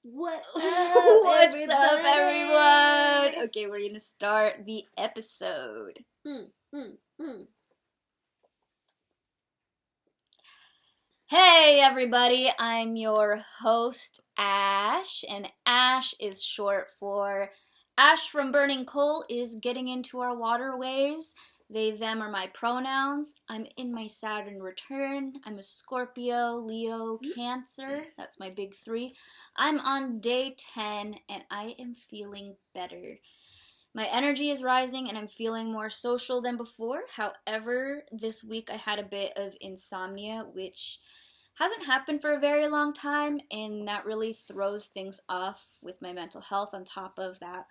What's up, everyone? Okay, we're gonna start the episode. Hey, everybody, I'm your host, Ash, and Ash is short for Ash from Burning Coal is getting into our waterways. They, them are my pronouns. I'm in my Saturn return. I'm a Scorpio, Leo, Cancer. That's my big three. I'm on day 10 and I am feeling better. My energy is rising and I'm feeling more social than before. However, this week I had a bit of insomnia, which hasn't happened for a very long time, and that really throws things off with my mental health on top of that.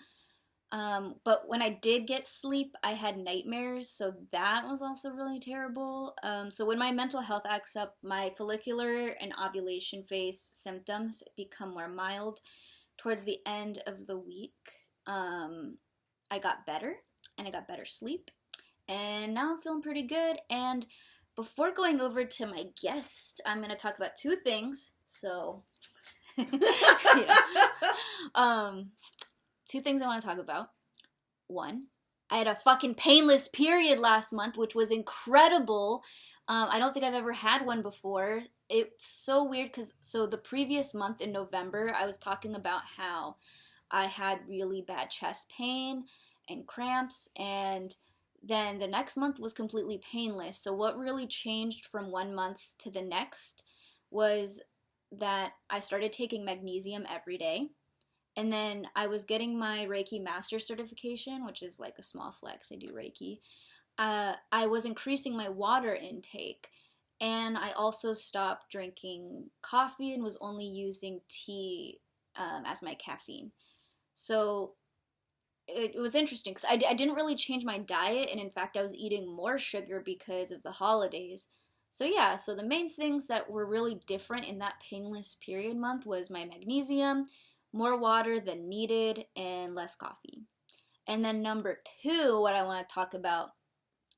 But when I did get sleep, I had nightmares, so that was also really terrible. So when my mental health acts up, my follicular and ovulation phase symptoms become more mild. Towards the end of the week, I got better, and I got better sleep, and now I'm feeling pretty good. And before going over to my guest, I'm going to talk about two things. So, two things I want to talk about. One, I had a fucking painless period last month, which was incredible. I don't think I've ever had one before. It's so weird because, the previous month in November, I was talking about how I had really bad chest pain and cramps, and then the next month was completely painless. So what really changed from one month to the next was that I started taking magnesium every day. And then I was getting my Reiki Master certification, which is like a small flex. I do Reiki. I was increasing my water intake. And I also stopped drinking coffee and was only using tea as my caffeine. So it was interesting because I didn't really change my diet, and in fact I was eating more sugar because of the holidays. So yeah, so the main things that were really different in that painless period month was my magnesium, more water than needed, and less coffee. And then number two, what I want to talk about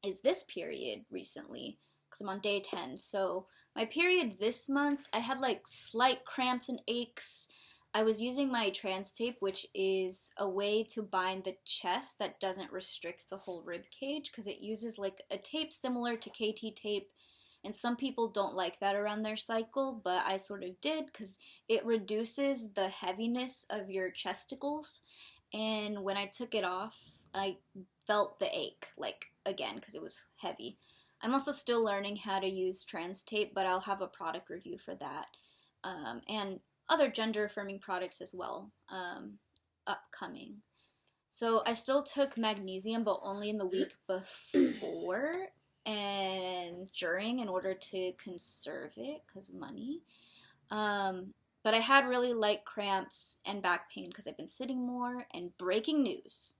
is this period recently, because I'm on day 10. So my period this month, I had like slight cramps and aches. I was using my trans tape, which is a way to bind the chest that doesn't restrict the whole rib cage, because it uses like a tape similar to KT tape, and some people don't like that around their cycle, but I sort of did because it reduces the heaviness of your chesticles, and when I took it off, I felt the ache, like, again, because it was heavy. I'm also still learning how to use trans tape, but I'll have a product review for that. And other gender-affirming products as well, upcoming. So I still took magnesium, but only in the week before and during in order to conserve it, because money. But I had really light cramps and back pain because I've been sitting more, and breaking news.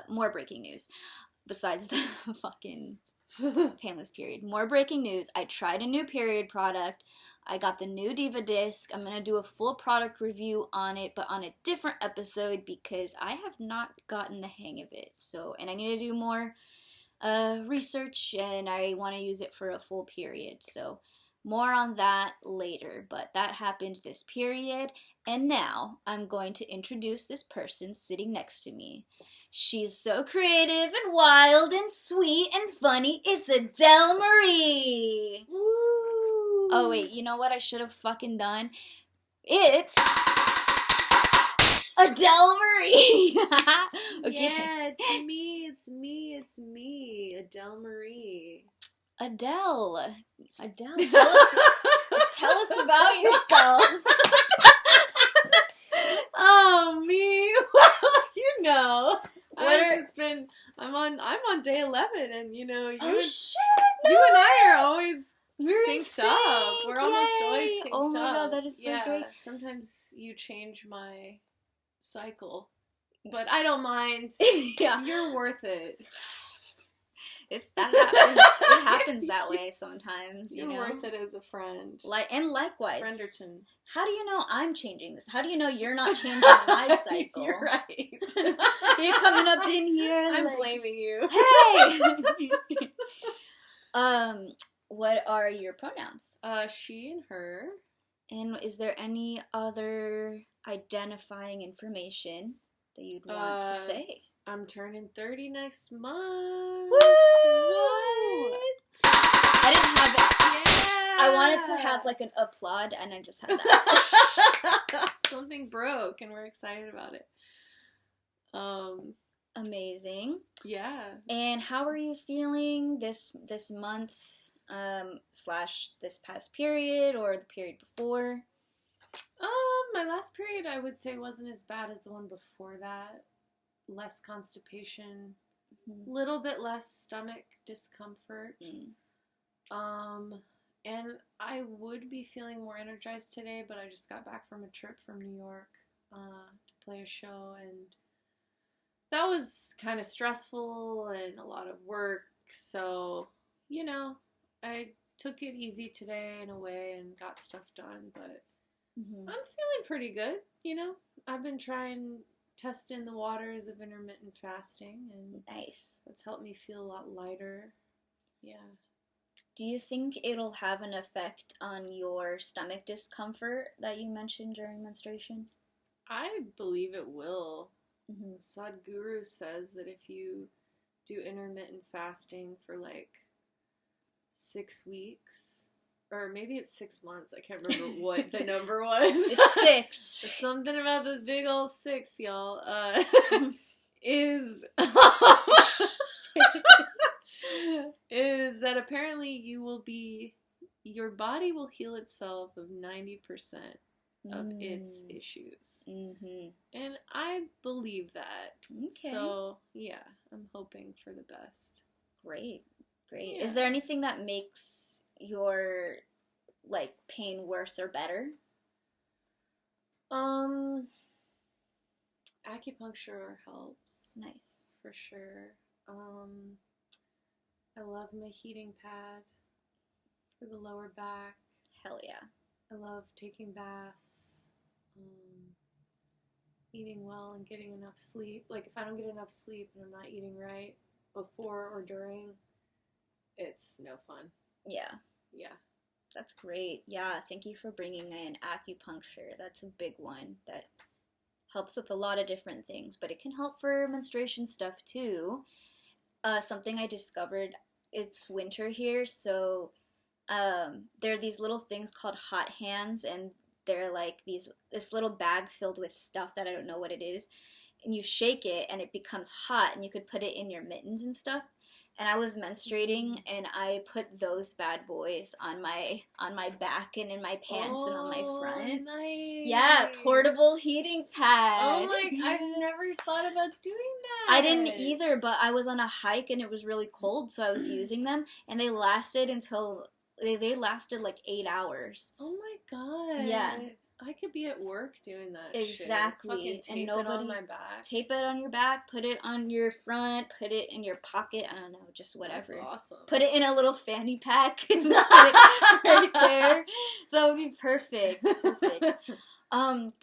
More breaking news. Besides the fucking painless period. More breaking news. I tried a new period product. I got the new Diva disc. I'm going to do a full product review on it, but on a different episode because I have not gotten the hang of it. So, and I need to do more research, and I want to use it for a full period. So more on that later, but that happened this period. And now I'm going to introduce this person sitting next to me. She's so creative and wild and sweet and funny. It's Adele Marie. Woo. Oh, wait, you know what I should have fucking done? It's Adele Marie. Okay. Yeah, it's me, Adele Marie. Adele, tell us about yourself. Oh, me. Well, you know, I'm on day 11, and you know, you and I are always synced up. We're almost always synced up. Oh my god, that is so great. Sometimes you change my cycle, but I don't mind. Yeah, you're worth it. It happens that way sometimes. You're worth it as a friend. And likewise. Frienderton. How do you know I'm changing this? How do you know you're not changing my cycle? You're right. You're coming up in here. I'm blaming you. Hey. What are your pronouns? She and her. And is there any other identifying information that you'd want to say? I'm turning 30 next month. Woo! What? I didn't have it. Yeah. I wanted to have like an applaud, and I just had that. Something broke, and we're excited about it. Amazing. Yeah. And how are you feeling this month, / this past period or the period before? My last period I would say wasn't as bad as the one before that. Less constipation, little bit less stomach discomfort. And I would be feeling more energized today, but I just got back from a trip from New York to play a show, and that was kind of stressful and a lot of work. So, you know, I took it easy today in a way and got stuff done, but I'm feeling pretty good, you know. I've been testing the waters of intermittent fasting, and nice. That's helped me feel a lot lighter. Yeah. Do you think it'll have an effect on your stomach discomfort that you mentioned during menstruation? I believe it will. Sadhguru says that if you do intermittent fasting for like 6 weeks, or maybe it's 6 months, I can't remember what the number was. It's 6. It's something about this big old 6, y'all. Is that apparently your body will heal itself of 90% of its issues. And I believe that. Okay. So, yeah, I'm hoping for the best. Great. Yeah. Is there anything that makes your, like, pain worse or better? Acupuncture helps. Nice. For sure. I love my heating pad for the lower back. Hell yeah. I love taking baths, eating well and getting enough sleep. Like, if I don't get enough sleep and I'm not eating right before or during, it's no fun. Yeah. Yeah. That's great. Yeah, thank you for bringing in acupuncture. That's a big one that helps with a lot of different things, but it can help for menstruation stuff too. Something I discovered, it's winter here, so there are these little things called hot hands, and they're like this little bag filled with stuff that I don't know what it is, and you shake it and it becomes hot, and you could put it in your mittens and stuff. And I was menstruating, and I put those bad boys on my back and in my pants and on my front. Nice. Yeah, portable heating pad. Oh my! I've never thought about doing that. I didn't either, but I was on a hike and it was really cold, so I was using them, and they lasted until they lasted like 8 hours. Oh my god! Yeah. I could be at work doing that. Exactly. Shit. And nobody, it on my back. Tape it on your back, put it on your front, put it in your pocket. I don't know, just whatever. That's awesome. Put it in a little fanny pack and put it right there. That would be perfect.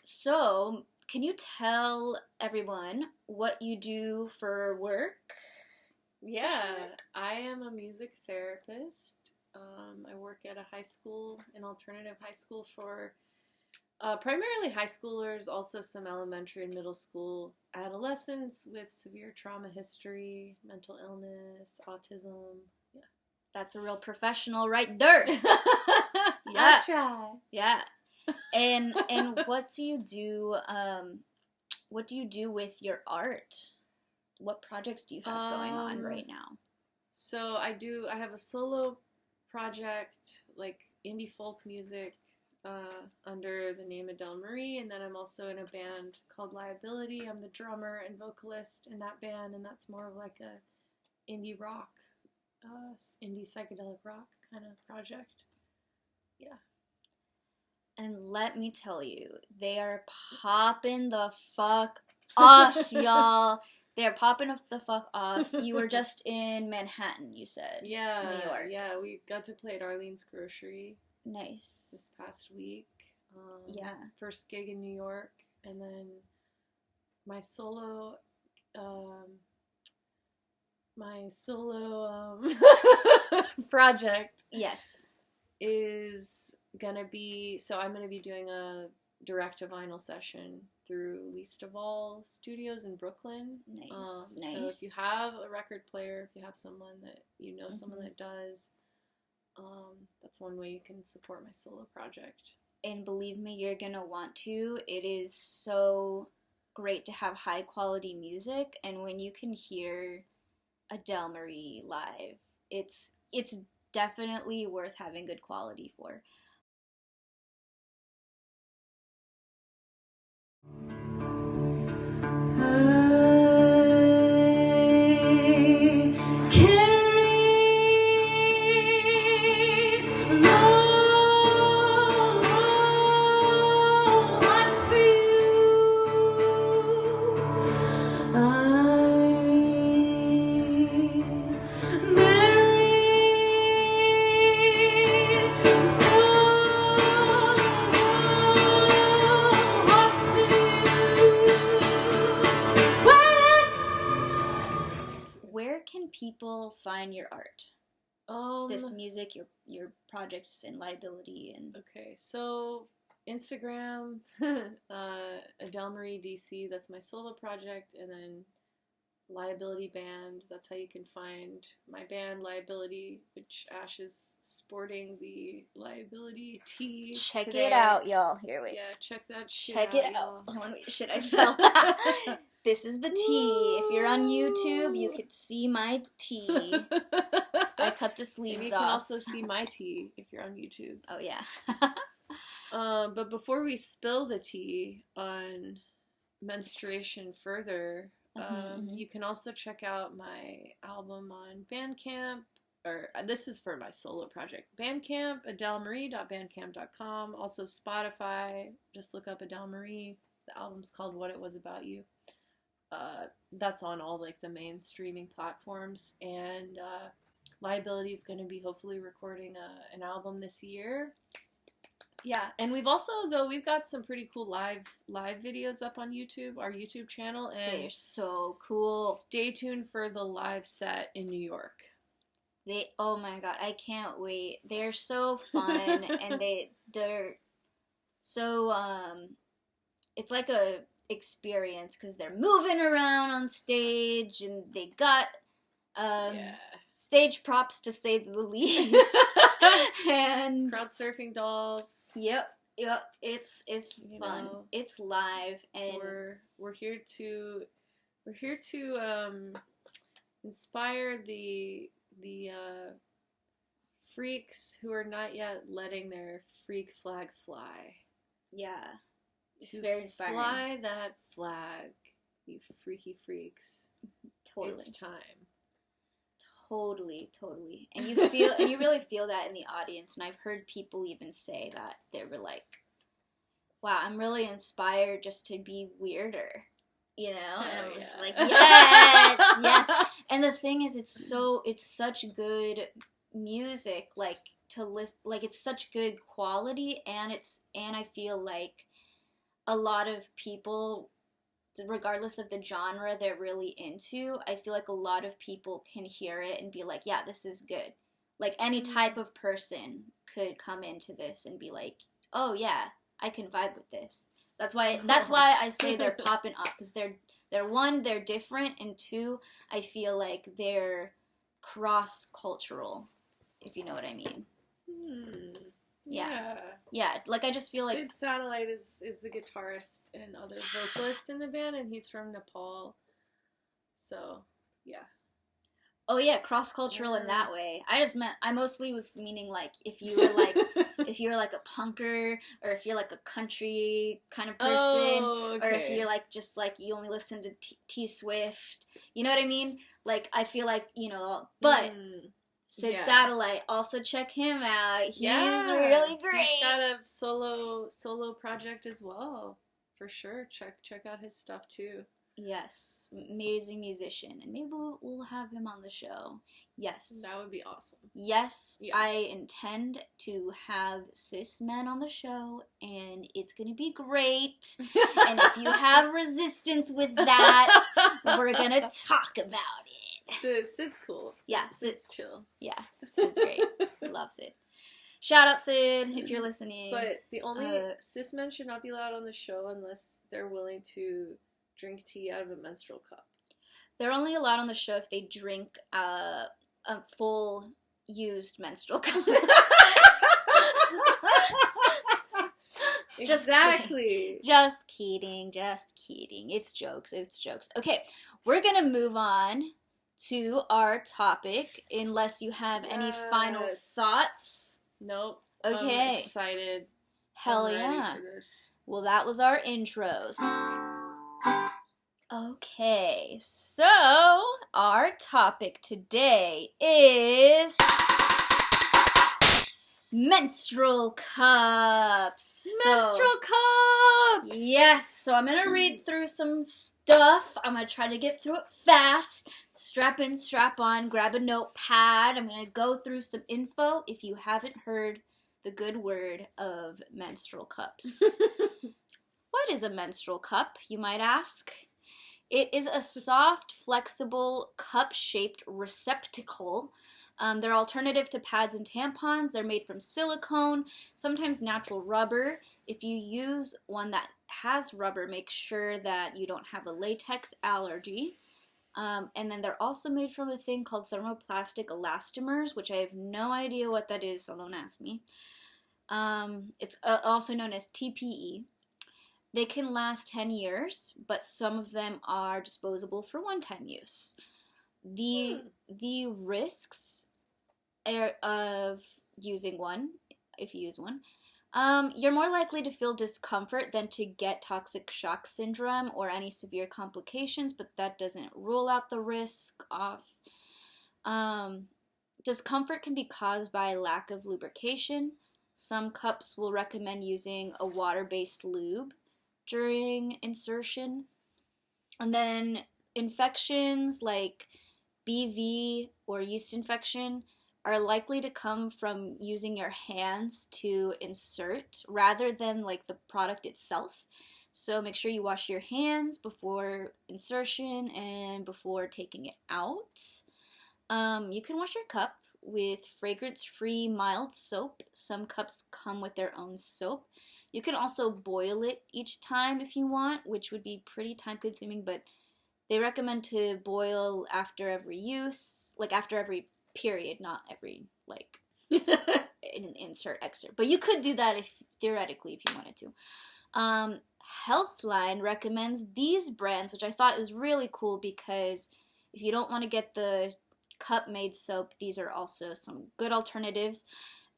So can you tell everyone what you do for work? Yeah, I am a music therapist. I work at a high school, an alternative high school for primarily high schoolers, also some elementary and middle school adolescents with severe trauma history, mental illness, autism. Yeah. That's a real professional right there. Yeah. I try. Yeah. And what do you do? What do you do with your art? What projects do you have going on right now? So I have a solo project, like indie folk music, under the name Adele Marie, and then I'm also in a band called Liability. I'm the drummer and vocalist in that band, and that's more of like a indie rock, indie psychedelic rock kind of project. Yeah. And let me tell you, they are popping the fuck off, y'all. They're popping the fuck off. You were just in Manhattan, you said. Yeah. New York. Yeah, we got to play at Arlene's Grocery. Nice. This past week. Yeah. First gig in New York. And then my solo project. Yes. is gonna be, so I'm gonna be doing a direct-to-vinyl session through Least of All Studios in Brooklyn. Nice. So if you have a record player, if you have someone that you know, someone that does, that's one way you can support my solo project. And believe me, you're gonna want to. It is so great to have high quality music, and when you can hear Adele Marie live, it's definitely worth having good quality for. Where can people find your art? This music, your projects and liability and... Okay, so Instagram, Adele Marie DC, that's my solo project, and then Liability Band, that's how you can find my band, Liability, which Ash is sporting the Liability tee Check today. it out, y'all. Here, wait. Yeah, check that shit Check out, it out. Hold on, wait, shit, I fell. This is the tee. If you're on YouTube, you could see my tee. I cut the sleeves off. You can also see my tea if you're on YouTube. Oh, yeah. But before we spill the tea on menstruation further, you can also check out my album on Bandcamp, or this is for my solo project. Bandcamp, adelemarie.bandcamp.com. Also Spotify, just look up Adele Marie. The album's called What It Was About You. That's on all like the main streaming platforms, and Liability is going to be hopefully recording an album this year. Yeah, and we've got some pretty cool live videos up on YouTube, our YouTube channel, and they're so cool. Stay tuned for the live set in New York. Oh my god, I can't wait. They're so fun, and they're so it's like a experience because they're moving around on stage, and they got stage props to say the least, and crowd surfing dolls. Yep. It's fun. It's live, and we're here to inspire the freaks who are not yet letting their freak flag fly. Yeah. It's very inspiring. Fly that flag, you freaky freaks. Totally. It's time. Totally. And you really feel that in the audience, and I've heard people even say that they were like, wow, I'm really inspired just to be weirder, you know? And I'm just like, yes. And the thing is, it's such good music, like to listen, like it's such good quality, and I feel like a lot of people, regardless of the genre they're really into, I feel like a lot of people can hear it and be like, yeah, this is good. Like any type of person could come into this and be like, oh yeah, I can vibe with this. That's why I say they're popping off, because they're one, they're different, and two, I feel like they're cross-cultural, if you know what I mean. Yeah, like I just feel like Sid Satellite is the guitarist and other vocalist in the band, and he's from Nepal. So, yeah. Oh yeah, cross-cultural in that way. I mostly was meaning like if you were like a punker, or if you're like a country kind of person, or if you're like just like you only listen to T Swift. You know what I mean? Like I feel like, you know, but Sid Satellite, also check him out. He's really great. He's got a solo project as well. For sure. Check out his stuff too. Yes. Amazing musician. And maybe we'll have him on the show. Yes. That would be awesome. Yes, I intend to have cis men on the show, and it's going to be great. And if you have resistance with that, we're going to talk about it. Sid's cool. Yeah, Sid's chill. Yeah, Sid's great. Loves it. Shout out, Sid, if you're listening. But the only cis men should not be allowed on the show unless they're willing to drink tea out of a menstrual cup. They're only allowed on the show if they drink a full used menstrual cup. Exactly. Just kidding. It's jokes. Okay, we're gonna move on to our topic, unless you have any final thoughts. Nope. Okay. I'm excited. Hell yeah. For this. Well, that was our intros. Okay, so our topic today is menstrual cups. Menstrual cups! Yes, so I'm going to read through some stuff. I'm going to try to get through it fast. Strap in, strap on, grab a notepad. I'm going to go through some info if you haven't heard the good word of menstrual cups. What is a menstrual cup, you might ask? It is a soft, flexible, cup-shaped receptacle. They're alternative to pads and tampons. They're made from silicone, sometimes natural rubber. If you use one that has rubber, make sure that you don't have a latex allergy. And then they're also made from a thing called thermoplastic elastomers, which I have no idea what that is, so don't ask me. It's also known as TPE. They can last 10 years, but some of them are disposable for one-time use. The risks of using one, if you use one, you're more likely to feel discomfort than to get toxic shock syndrome or any severe complications, but that doesn't rule out the risk of. Discomfort can be caused by lack of lubrication. Some cups will recommend using a water-based lube during insertion. And then infections like BV or yeast infection are likely to come from using your hands to insert rather than like the product itself. So make sure you wash your hands before insertion and before taking it out. You can wash your cup with fragrance-free mild soap. Some cups come with their own soap. You can also boil it each time if you want, which would be pretty time-consuming, but they recommend to boil after every use, like after every period, not every, like, insert, excerpt. But you could do that theoretically if you wanted to. Healthline recommends these brands, which I thought was really cool because if you don't want to get the cup-made soap, these are also some good alternatives.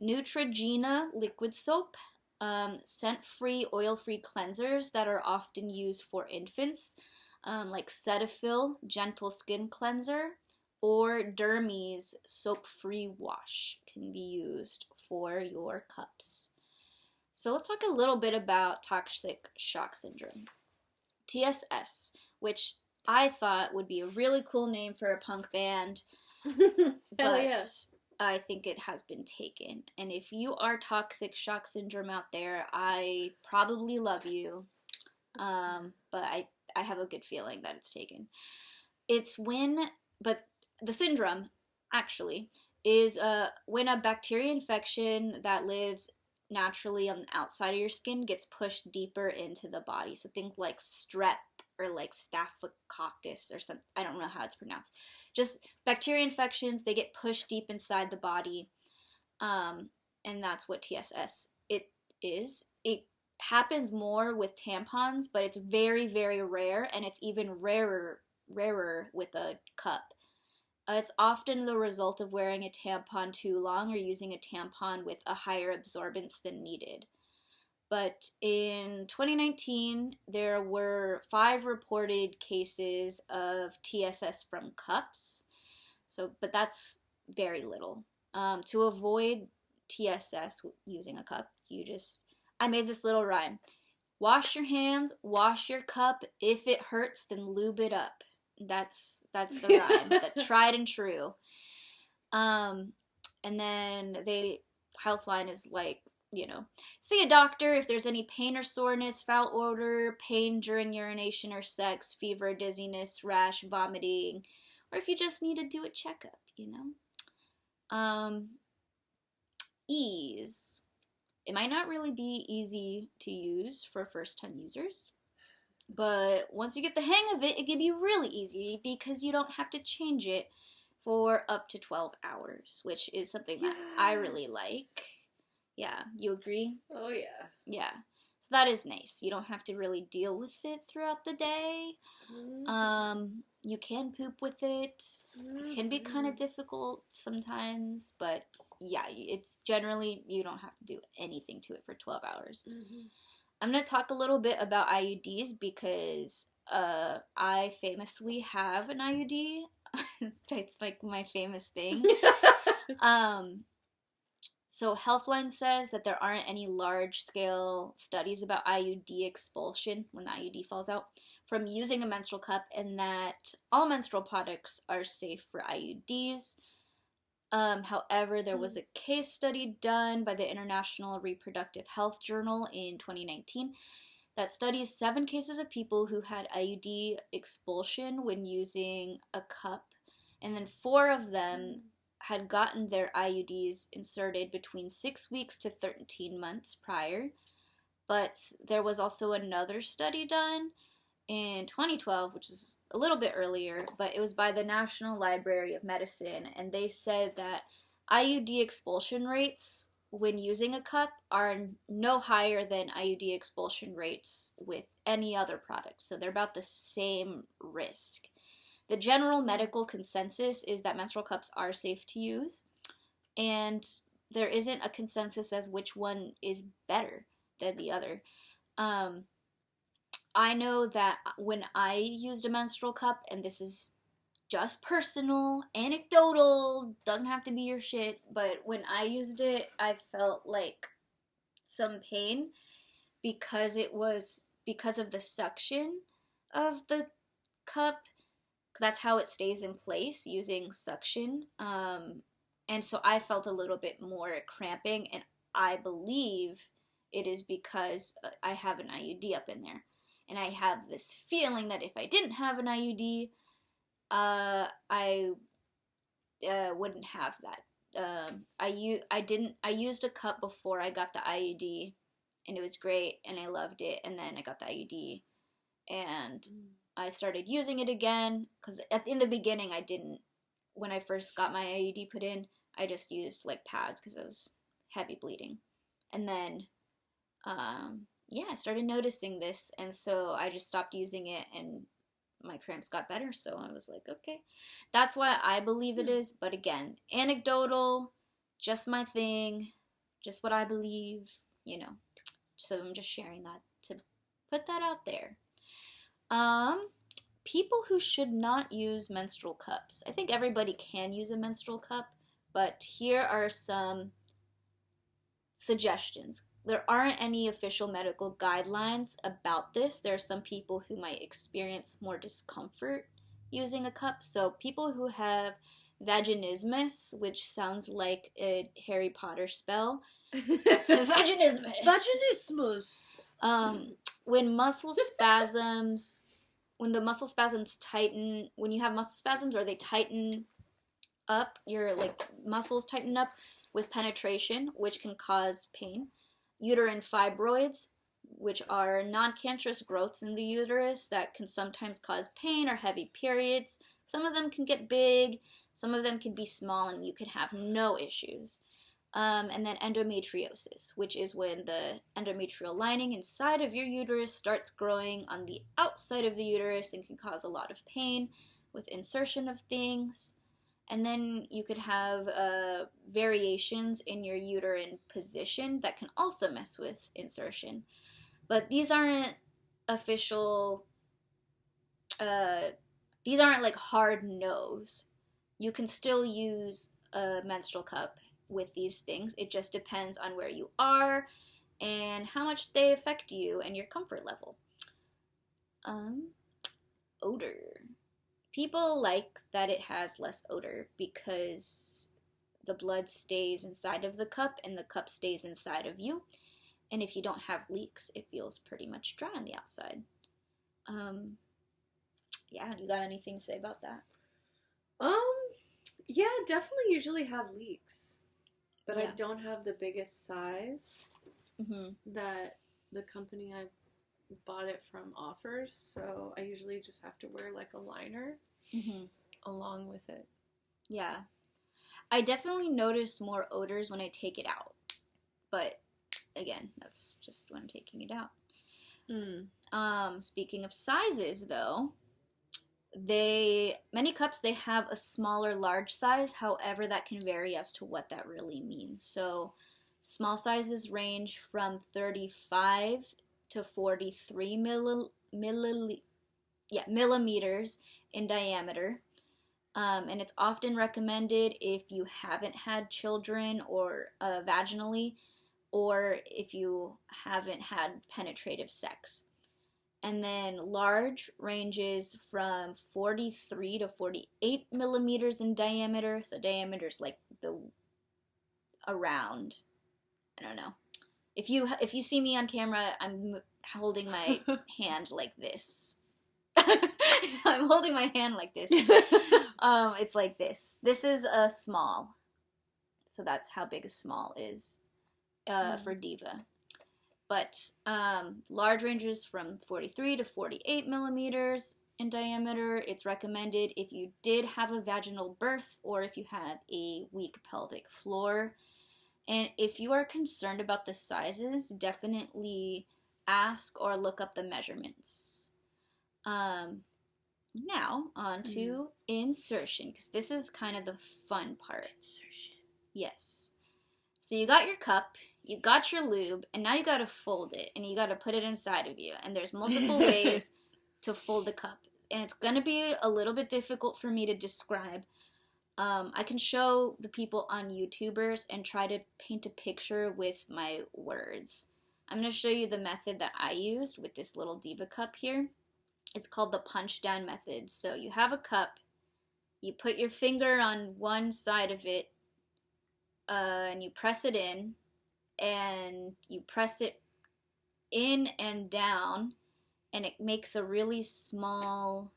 Neutrogena liquid soap. Scent-free, oil-free cleansers that are often used for infants, like Cetaphil Gentle Skin Cleanser, or Dermy's Soap-Free Wash can be used for your cups. So let's talk a little bit about toxic shock syndrome. TSS, which I thought would be a really cool name for a punk band, but yeah. I think it has been taken. And if you are toxic shock syndrome out there, I probably love you. But I have a good feeling that it's taken. But the syndrome, actually, is when a bacteria infection that lives naturally on the outside of your skin gets pushed deeper into the body. So think like strep or like staphylococcus or something. I don't know how it's pronounced. Just bacteria infections, they get pushed deep inside the body. And that's what TSS is. It happens more with tampons, but it's very, very rare, and it's even rarer with a cup. It's often the result of wearing a tampon too long or using a tampon with a higher absorbance than needed. But in 2019, there were 5 reported cases of TSS from cups. But that's very little. To avoid TSS using a cup, I made this little rhyme. Wash your hands, wash your cup. If it hurts, then lube it up. That's the rhyme. That tried and true. And then Healthline is like, see a doctor if there's any pain or soreness, foul odor, pain during urination or sex, fever, dizziness, rash, vomiting, or if you just need to do a checkup, ease. It might not really be easy to use for first-time users, but once you get the hang of it, it can be really easy because you don't have to change it for up to 12 hours, which is something that I really like. Yeah, you agree? Oh, yeah. Yeah. So that is nice. You don't have to really deal with it throughout the day. You can poop with it. It can be kind of difficult sometimes, but yeah, it's generally, you don't have to do anything to it for 12 hours. I'm going to talk a little bit about IUDs because I famously have an IUD. It's like my famous thing. So Healthline says that there aren't any large-scale studies about IUD expulsion when the IUD falls out from using a menstrual cup, and that all menstrual products are safe for IUDs. However, there was a case study done by the International Reproductive Health Journal in 2019 that studies 7 cases of people who had IUD expulsion when using a cup, and then 4 of them had gotten their IUDs inserted between 6 weeks to 13 months prior. But there was also another study done in 2012, which is a little bit earlier, but it was by the National Library of Medicine, and they said that IUD expulsion rates when using a cup are no higher than IUD expulsion rates with any other product, so they're about the same risk. The general medical consensus is that menstrual cups are safe to use, and there isn't a consensus as which one is better than the other. I know that when I used a menstrual cup, and this is just personal, anecdotal, doesn't have to be your shit, but when I used it, I felt like some pain because of the suction of the cup. That's how it stays in place, using suction. And so I felt a little bit more cramping, and I believe it is because I have an IUD up in there. And I have this feeling that if I didn't have an IUD, I wouldn't have that. I used a cup before I got the IUD, and it was great, and I loved it. And then I got the IUD, and I started using it again because in the beginning I didn't. When I first got my IUD put in, I just used like pads because I was heavy bleeding, and then I started noticing this, and so I just stopped using it, and my cramps got better, so I was like, okay. That's why I believe it is, but again, anecdotal, just my thing, just what I believe, so I'm just sharing that to put that out there. People who should not use menstrual cups. I think everybody can use a menstrual cup, but here are some suggestions. There aren't any official medical guidelines about this. There are some people who might experience more discomfort using a cup. So people who have vaginismus, which sounds like a Harry Potter spell. Vaginismus. Vaginismus. When the muscle spasms tighten, when you have muscle spasms or they tighten up, your muscles tighten up with penetration, which can cause pain. Uterine fibroids, which are non-cancerous growths in the uterus that can sometimes cause pain or heavy periods. Some of them can get big, some of them can be small, and you can have no issues. And then endometriosis, which is when the endometrial lining inside of your uterus starts growing on the outside of the uterus and can cause a lot of pain with insertion of things. And then you could have variations in your uterine position that can also mess with insertion. But these aren't official, these aren't like hard no's. You can still use a menstrual cup with these things. It just depends on where you are and how much they affect you and your comfort level. Odor. People like that it has less odor because the blood stays inside of the cup and the cup stays inside of you. And if you don't have leaks, it feels pretty much dry on the outside. You got anything to say about that? Yeah, definitely usually have leaks. But I don't have the biggest size that the company I bought it from offers, so I usually just have to wear like a liner along with it. Yeah. I definitely notice more odors when I take it out. But again, that's just when I'm taking it out. Speaking of sizes though, many cups they have a smaller large size, however that can vary as to what that really means. So small sizes range from 35 to 43 millimeters in diameter. And it's often recommended if you haven't had children or vaginally, or if you haven't had penetrative sex. And then large ranges from 43 to 48 millimeters in diameter. So diameter is like around, I don't know. If you see me on camera, I'm holding my hand like this. I'm holding my hand like this. It's like this. This is a small. So that's how big a small is for Diva. But large ranges from 43 to 48 millimeters in diameter. It's recommended if you did have a vaginal birth or if you have a weak pelvic floor. And if you are concerned about the sizes, definitely ask or look up the measurements. Now, on to insertion, because this is kind of the fun part. Insertion. Yes. So you got your cup, you got your lube, and now you got to fold it, and you got to put it inside of you. And there's multiple ways to fold the cup. And it's going to be a little bit difficult for me to describe. I can show the people on YouTubers and try to paint a picture with my words. I'm going to show you the method that I used with this little Diva cup here. It's called the punch down method. So you have a cup, you put your finger on one side of it, and you press it in, and you press it in and down, and it makes a really small,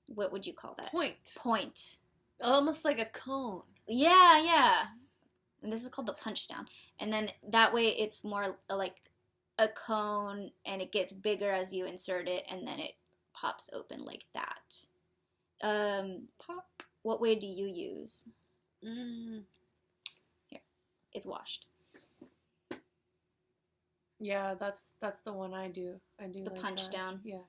what would you call that? Point. Almost like a cone. Yeah. And this is called the punch down. And then that way it's more like a cone, and it gets bigger as you insert it, and then it pops open like that. Pop. What way do you use? Here, it's washed. Yeah, that's the one I do. I do the like punch that. down. Yeah.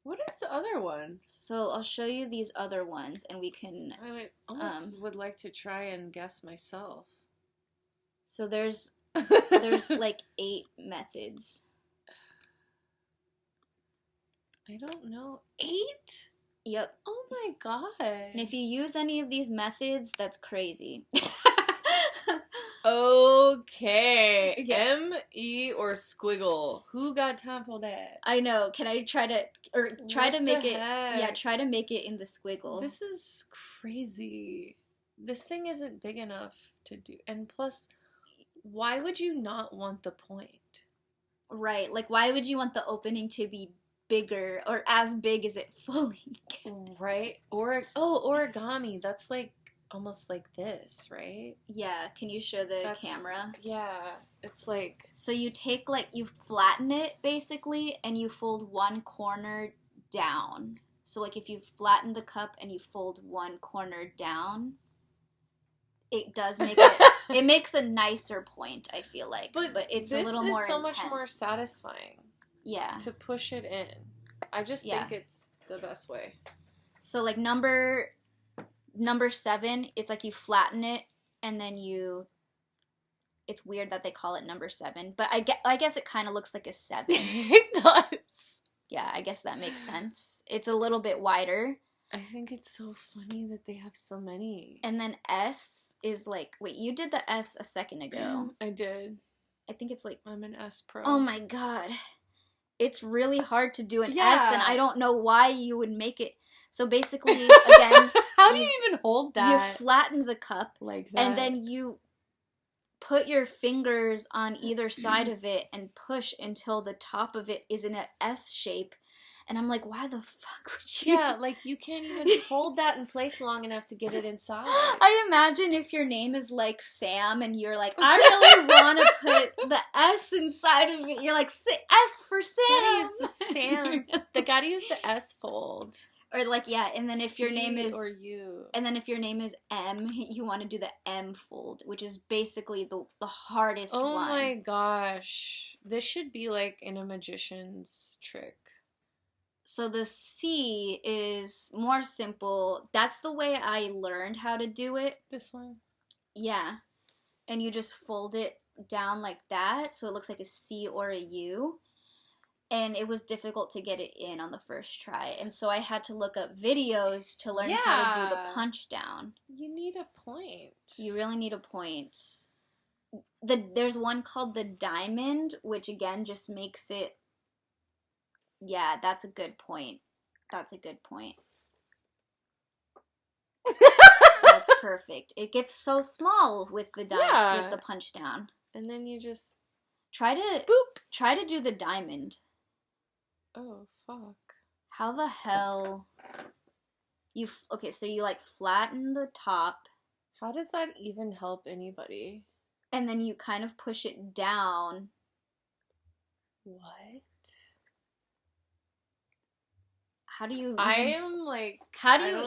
What is the other one? So I'll show you these other ones, and we can. I almost would like to try and guess myself. So there's like 8 methods. I don't know. 8? Yep. Oh my god. And if you use any of these methods, that's crazy. Okay. Yeah. M-E or squiggle. Who got time for that? I know. Can I try to make it? Heck? Yeah, try to make it in the squiggle. This is crazy. This thing isn't big enough to do. And plus, why would you not want the point? Right. Like, why would you want the opening to be bigger or as big as it fully can? Right? Origami. That's like almost like this, right? Yeah. Can you show the camera? Yeah. It's like... So you take, like, you flatten it, basically, and you fold one corner down. So, like, if you flatten the cup and you fold one corner down, it does make it... It makes a nicer point, I feel like. But it's a little more intense. This is so much more satisfying. Yeah. To push it in. I just think it's the best way. So, like, number 7, it's like you flatten it, and then it's weird that they call it number 7, but I guess it kind of looks like a 7. It does. Yeah, I guess that makes sense. It's a little bit wider. I think it's so funny that they have so many. And then S is like, wait, you did the S a second ago. I did. I think it's like... I'm an S pro. Oh my god. It's really hard to do an S, and I don't know why you would make it... So basically, again... How do you even hold that? You flatten the cup. Like that. And then you put your fingers on either side of it and push until the top of it is in an S shape. And I'm like, why the fuck would you? Yeah, like you can't even hold that in place long enough to get it inside. I imagine if your name is like Sam and you're like, I really want to put the S inside of it. You're like, S for Sam. Gotta use the Sam. They gotta use the S fold. Or like, yeah, and then if C your name is... or U. And then if your name is M, you want to do the M fold, which is basically the hardest one. Oh my gosh. This should be like in a magician's trick. So the C is more simple. That's the way I learned how to do it. This one? Yeah. And you just fold it down like that, so it looks like a C or a U. And it was difficult to get it in on the first try. And so I had to look up videos to learn how to do the punch down. You need a point. You really need a point. There's one called the diamond, which again just makes it... Yeah, that's a good point. That's a good point. That's perfect. It gets so small with the with the punch down. And then you just try to do the diamond. Oh, fuck. How the hell okay, so you like flatten the top. How does that even help anybody? And then you kind of push it down. What? How do you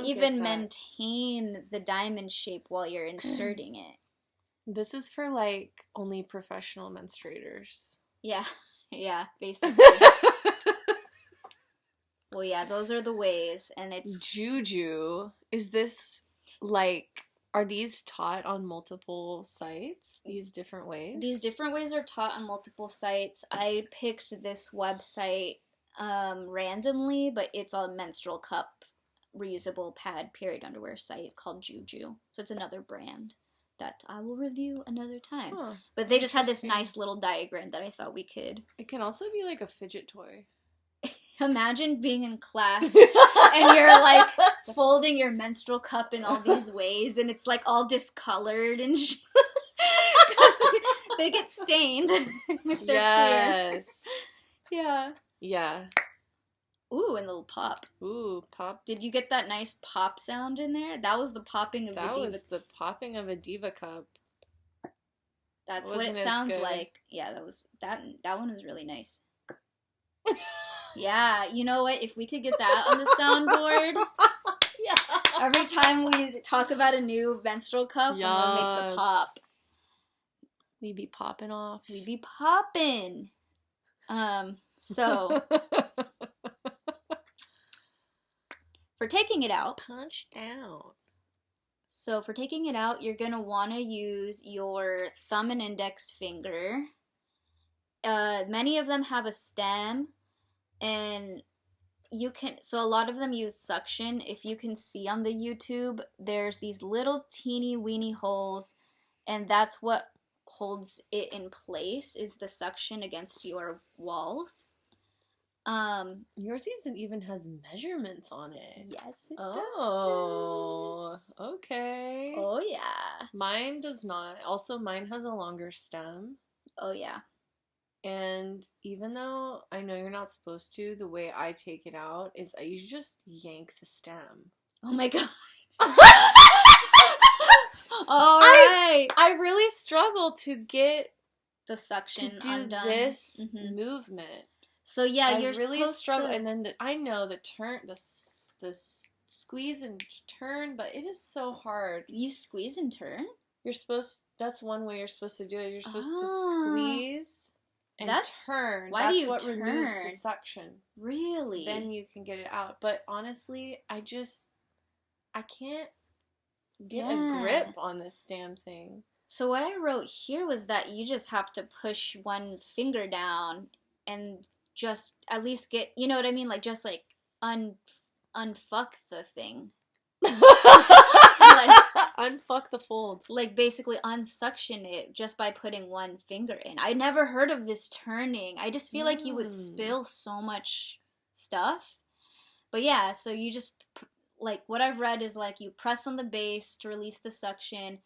even maintain the diamond shape while you're inserting it? This is for like only professional menstruators. Yeah. Yeah, basically. Well, yeah, those are the ways, and it's... Juju. Is this, like, are these taught on multiple sites? These different ways? These different ways are taught on multiple sites. I picked this website randomly, but it's a menstrual cup, reusable pad, period underwear site called Juju. So it's another brand that I will review another time. Huh, but they just had this nice little diagram that I thought we could... It can also be like a fidget toy. Imagine being in class and you're like folding your menstrual cup in all these ways and it's like all discolored and because they get stained if they're clear. Yeah. Yeah. Ooh, and a little pop. Ooh, pop. Did you get that nice pop sound in there? That was the popping of the Diva. That was the popping of a Diva cup. That's what it sounds like. Yeah, that one was really nice. Yeah, you know what? If we could get that on the soundboard, yeah. Every time we talk about a new menstrual cup, yes. I'm gonna make the pop. We be popping off. We be popping. So for taking it out, punch down. So for taking it out, you're gonna want to use your thumb and index finger. Many of them have a stem. And you can, so a lot of them use suction. If you can see on the YouTube, there's these little teeny weeny holes, and that's what holds it in place, is the suction against your walls. Yours even has measurements on it. Yes, it does. Okay. Oh, yeah. Mine does not. Also, mine has a longer stem. Oh, yeah. And even though I know you're not supposed to, the way I take it out is you just yank the stem. Oh my god. Alright. I really struggle to get the suction to do undone. This movement. So yeah, you're really supposed struggle, to... and then I know the turn, the squeeze and turn, but it is so hard. You squeeze and turn? You're supposed. That's one way you're supposed to do it. You're supposed to squeeze. And turn. Why do you what turn? Removes the suction. Really? Then you can get it out. But honestly, I can't get a grip on this damn thing. So what I wrote here was that you just have to push one finger down and just at least get, you know what I mean? Like just like unfuck the thing. Like, unfuck the fold. Like basically unsuction it just by putting one finger in. I never heard of this turning. I just feel like you would spill so much stuff. But yeah, so you just, like what I've read is like you press on the base to release the suction.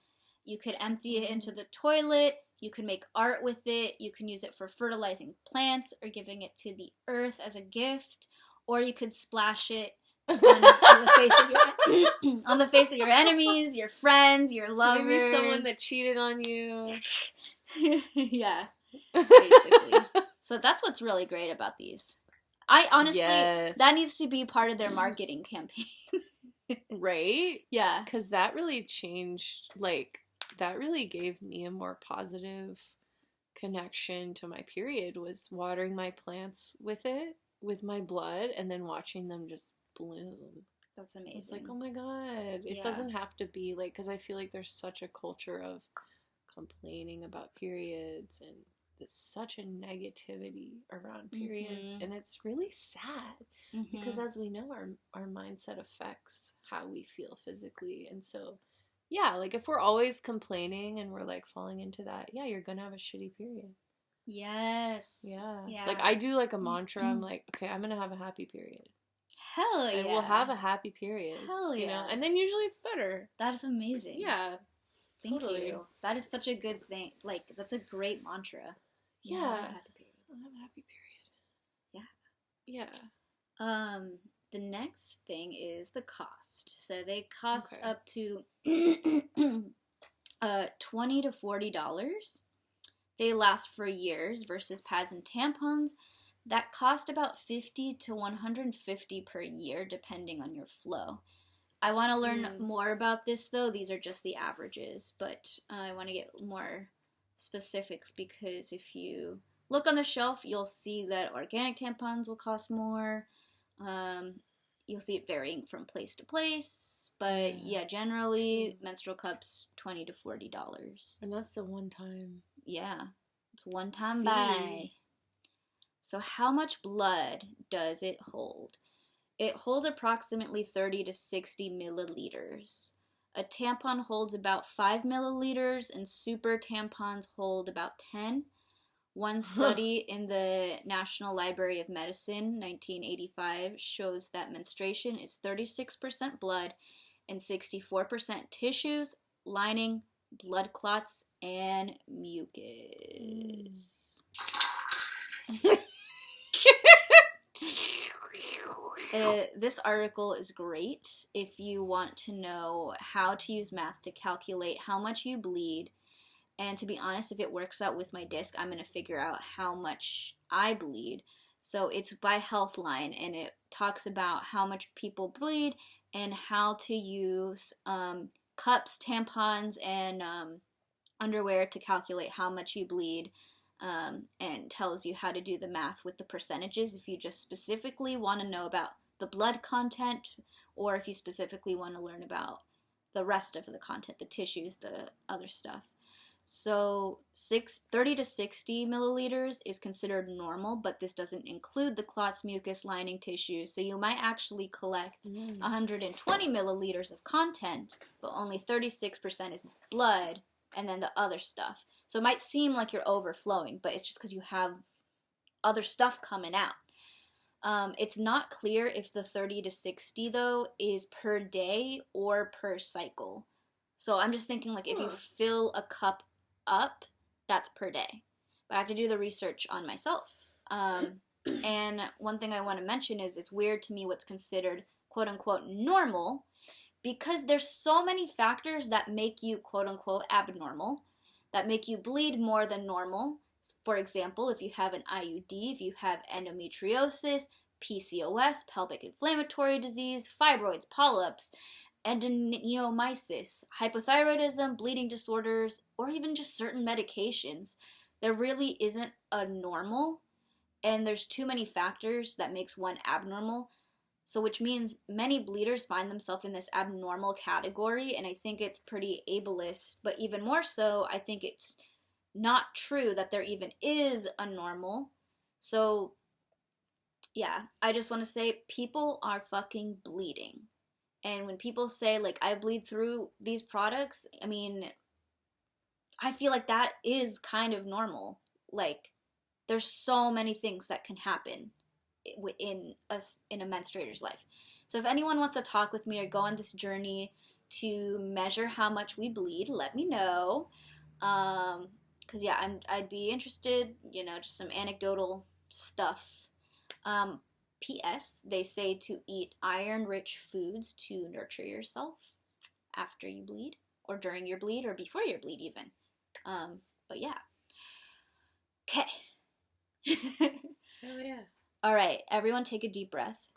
You could empty it into the toilet. You can make art with it. You can use it for fertilizing plants or giving it to the earth as a gift. or you could splash it on the face of your on the face of your enemies, your friends, your lovers. Maybe someone that cheated on you. Yeah, basically. So that's what's really great about these. I honestly, that needs to be part of their marketing campaign. Right? Yeah. Because that really changed, like, that really gave me a more positive connection to my period, was watering my plants with it, with my blood, and then watching them just bloom. That's amazing. It's like, oh my god. It doesn't have to be, like, because I feel like there's such a culture of complaining about periods, and there's such a negativity around periods, and it's really sad because, as we know, our mindset affects how we feel physically. And so, yeah, like, if we're always complaining and we're like falling into that, yeah, you're gonna have a shitty period. Yes. Yeah. Like, I do like a mantra. I'm like, okay, I'm gonna have a happy period. Hell yeah. And we'll have a happy period. Hell yeah. You know? And then usually it's better. That is amazing. Yeah. Thank you. That is such a good thing. Like, that's a great mantra. Yeah. I'll have a happy period. I'll have a happy period. Yeah. Yeah. The next thing is the cost. So they cost up to $20 to $40. They last for years versus pads and tampons that cost about $50 to $150 per year, depending on your flow. I want to learn more about this, though. These are just the averages, but I want to get more specifics, because if you look on the shelf, you'll see that organic tampons will cost more. You'll see it varying from place to place, but yeah, generally menstrual cups $20 to $40. And that's the one time. Yeah, it's one time buy. So how much blood does it hold? It holds approximately 30 to 60 milliliters. A tampon holds about 5 milliliters, and super tampons hold about 10. One study in the National Library of Medicine, 1985, shows that menstruation is 36% blood and 64% tissues, lining, blood clots, and mucus. This article is great if you want to know how to use math to calculate how much you bleed. And to be honest, if it works out with my disc, I'm going to figure out how much I bleed. So it's by Healthline, and it talks about how much people bleed and how to use cups, tampons, and underwear to calculate how much you bleed. And tells you how to do the math with the percentages if you just specifically want to know about the blood content, or if you specifically want to learn about the rest of the content, the tissues, the other stuff. So 30 to 60 milliliters is considered normal, but this doesn't include the clots, mucus, lining, tissues. So you might actually collect 120 milliliters of content, but only 36% is blood, and then the other stuff. So it might seem like you're overflowing, but it's just because you have other stuff coming out. It's not clear if the 30 to 60, though, is per day or per cycle. So I'm just thinking, like, if you fill a cup up, that's per day. But I have to do the research on myself. And one thing I want to mention is it's weird to me what's considered quote-unquote normal, because there's so many factors that make you quote-unquote abnormal, that make you bleed more than normal. For example, if you have an IUD, if you have endometriosis, PCOS, pelvic inflammatory disease, fibroids, polyps, adenomyosis, hypothyroidism, bleeding disorders, or even just certain medications, there really isn't a normal, and there's too many factors that makes one abnormal. So which means many bleeders find themselves in this abnormal category, and I think it's pretty ableist, but even more so, I think it's not true that there even is a normal. So yeah, I just want to say people are fucking bleeding. And when people say, like, I bleed through these products, I mean, I feel like that is kind of normal. Like, there's so many things that can happen in a menstruator's life. So if anyone wants to talk with me or go on this journey to measure how much we bleed, let me know. Because, yeah, I'd be interested, just some anecdotal stuff. P.S. They say to eat iron-rich foods to nurture yourself after you bleed, or during your bleed, or before your bleed even. But yeah. Okay. Hell yeah. All right, everyone take a deep breath.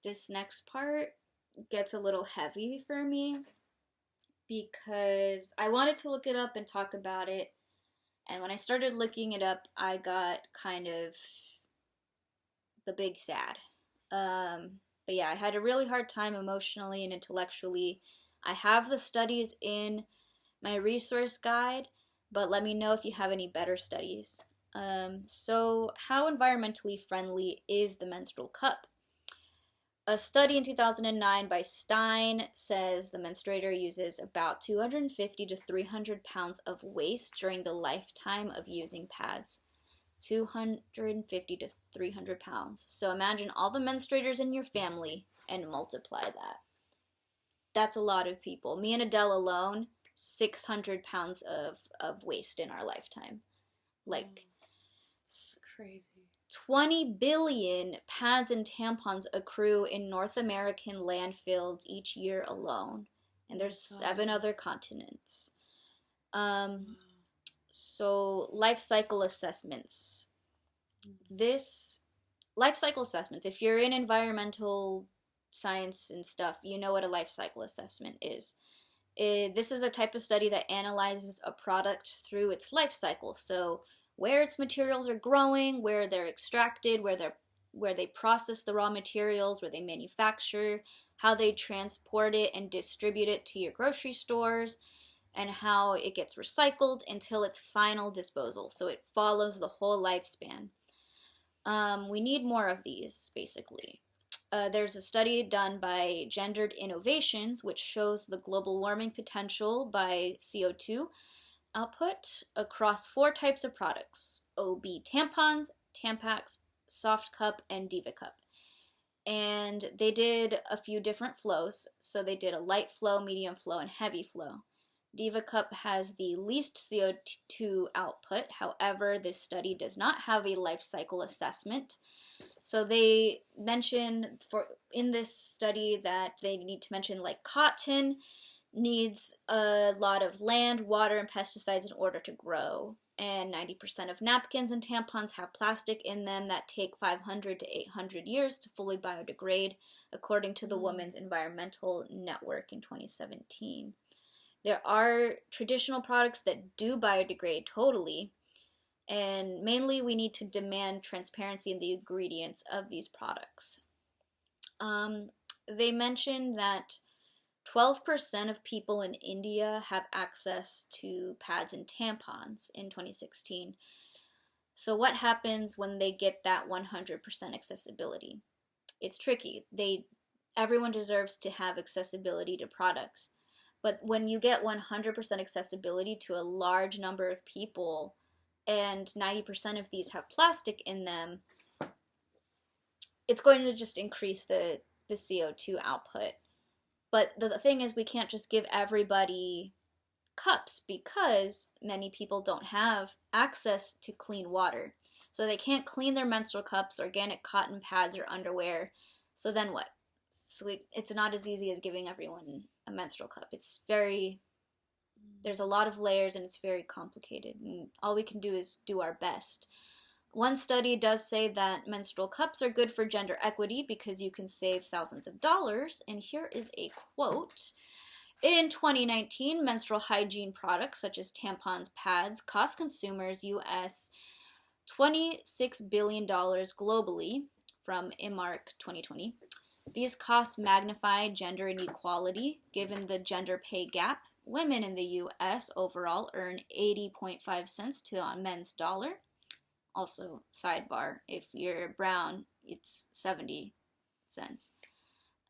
This next part gets a little heavy for me because I wanted to look it up and talk about it. And when I started looking it up, I got kind of the big sad. But yeah, I had a really hard time emotionally and intellectually. I have the studies in my resource guide, but let me know if you have any better studies. So how environmentally friendly is the menstrual cup? A study in 2009 by Stein says the menstruator uses about 250 to 300 pounds of waste during the lifetime of using pads. 250 to 300 pounds. So imagine all the menstruators in your family and multiply that. That's a lot of people. Me and Adele alone, 600 pounds of waste in our lifetime. Like, it's crazy. 20 billion pads and tampons accrue in North American landfills each year alone. And there's 7 other continents. So, life cycle assessments. Life cycle assessments, if you're in environmental science and stuff, you know what a life cycle assessment is. This is a type of study that analyzes a product through its life cycle. So, where its materials are growing, where they're extracted, where they process the raw materials, where they manufacture, how they transport it and distribute it to your grocery stores, and how it gets recycled until its final disposal. So it follows the whole lifespan. We need more of these, basically. There's a study done by Gendered Innovations, which shows the global warming potential by CO2 output across 4 types of products: OB tampons, Tampax, Soft Cup, and Diva Cup. And they did a few different flows. So they did a light flow, medium flow, and heavy flow. Diva Cup has the least CO2 output. However, this study does not have a life cycle assessment. So they mention in this study that they need to mention, like, cotton needs a lot of land, water, and pesticides in order to grow. And 90% of napkins and tampons have plastic in them that take 500 to 800 years to fully biodegrade, according to the Women's Environmental Network in 2017. There are traditional products that do biodegrade totally, and mainly we need to demand transparency in the ingredients of these products. They mentioned that 12% of people in India have access to pads and tampons in 2016. So what happens when they get that 100% accessibility? It's tricky. Everyone deserves to have accessibility to products. But when you get 100% accessibility to a large number of people, and 90% of these have plastic in them, it's going to just increase the CO2 output. But the thing is, we can't just give everybody cups because many people don't have access to clean water. So they can't clean their menstrual cups, organic cotton pads, or underwear. So then what? It's not as easy as giving everyone a menstrual cup. There's a lot of layers and it's very complicated. And all we can do is do our best. One study does say that menstrual cups are good for gender equity because you can save thousands of dollars. And here is a quote. In 2019, menstrual hygiene products such as tampons, pads, cost consumers US $26 billion globally, from IMARC 2020. These costs magnify gender inequality. Given the gender pay gap, women in the US overall earn 80.5 cents to a men's dollar. Also, sidebar, if you're brown, it's 70 cents.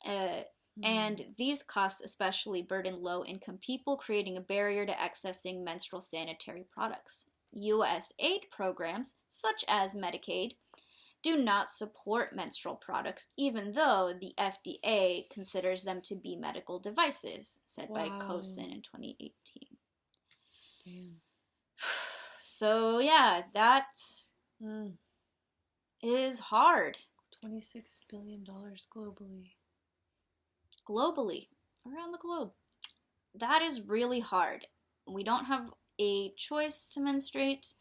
And these costs especially burden low-income people, creating a barrier to accessing menstrual sanitary products. U.S. aid programs, such as Medicaid, do not support menstrual products, even though the FDA considers them to be medical devices, said by Cosin in 2018. Damn. So, yeah, that is hard. $26 billion globally. Globally, around the globe. That is really hard. We don't have a choice to menstruate.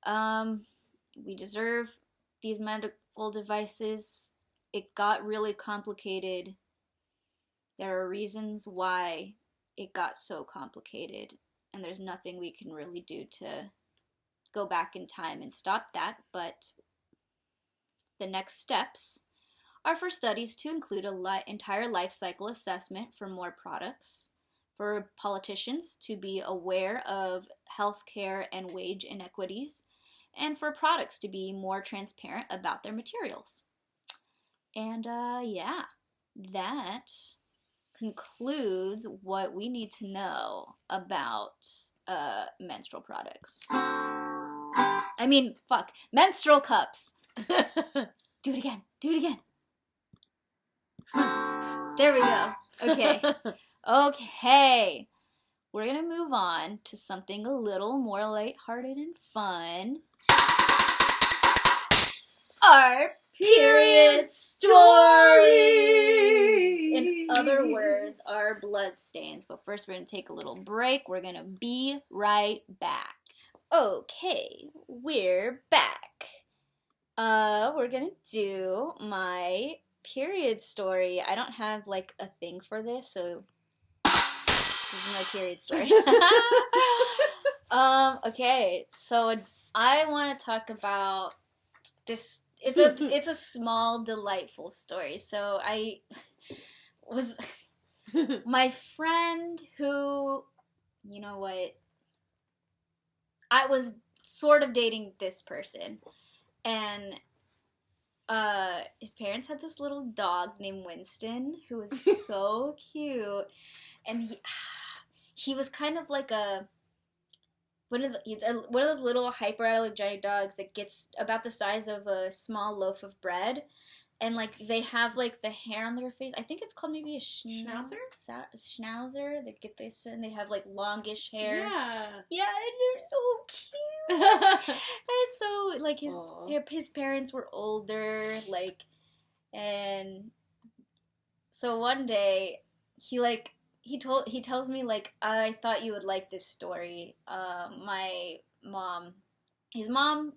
We deserve these medical devices. It got really complicated. There are reasons why it got so complicated, and there's nothing we can really do to go back in time and stop that, but the next steps are for studies to include an entire life cycle assessment for more products, for politicians to be aware of healthcare and wage inequities, and for products to be more transparent about their materials. And yeah, that concludes what we need to know about menstrual products. I mean, menstrual cups. Do it again. There we go. Okay. We're gonna move on to something a little more lighthearted and fun. Our period stories! In other words, our bloodstains. But first we're gonna take a little break. We're gonna be right back. Okay, we're back. We're gonna do my period story. I don't have like a thing for this, so this is my period story. Okay, so I want to talk about this. It's a small, delightful story. So I was my friend who, you know what? I was sort of dating this person, and his parents had this little dog named Winston who was so cute, and he was kind of like one of those little hyperallergenic dogs that gets about the size of a small loaf of bread, and like they have like the hair on their face. I think it's called maybe a schnauzer. Schnauzer. They get this, and they have like longish hair. Yeah, and they're so cute. And so like his parents were older, like, and so one day he tells me, like, I thought you would like this story. His mom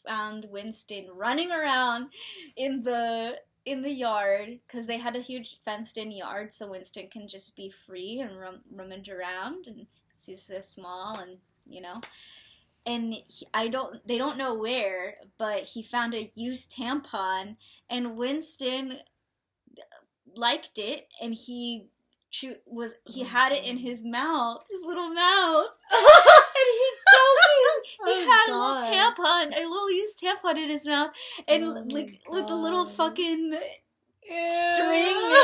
found Winston running around in the yard, because they had a huge fenced-in yard, so Winston can just be free and rummage around, and he's so small, and you know. And they don't know where, but he found a used tampon, and Winston liked it, and he had it in his mouth, his little mouth. And he's so cute. He had a little tampon, a little used tampon in his mouth, and with the little fucking string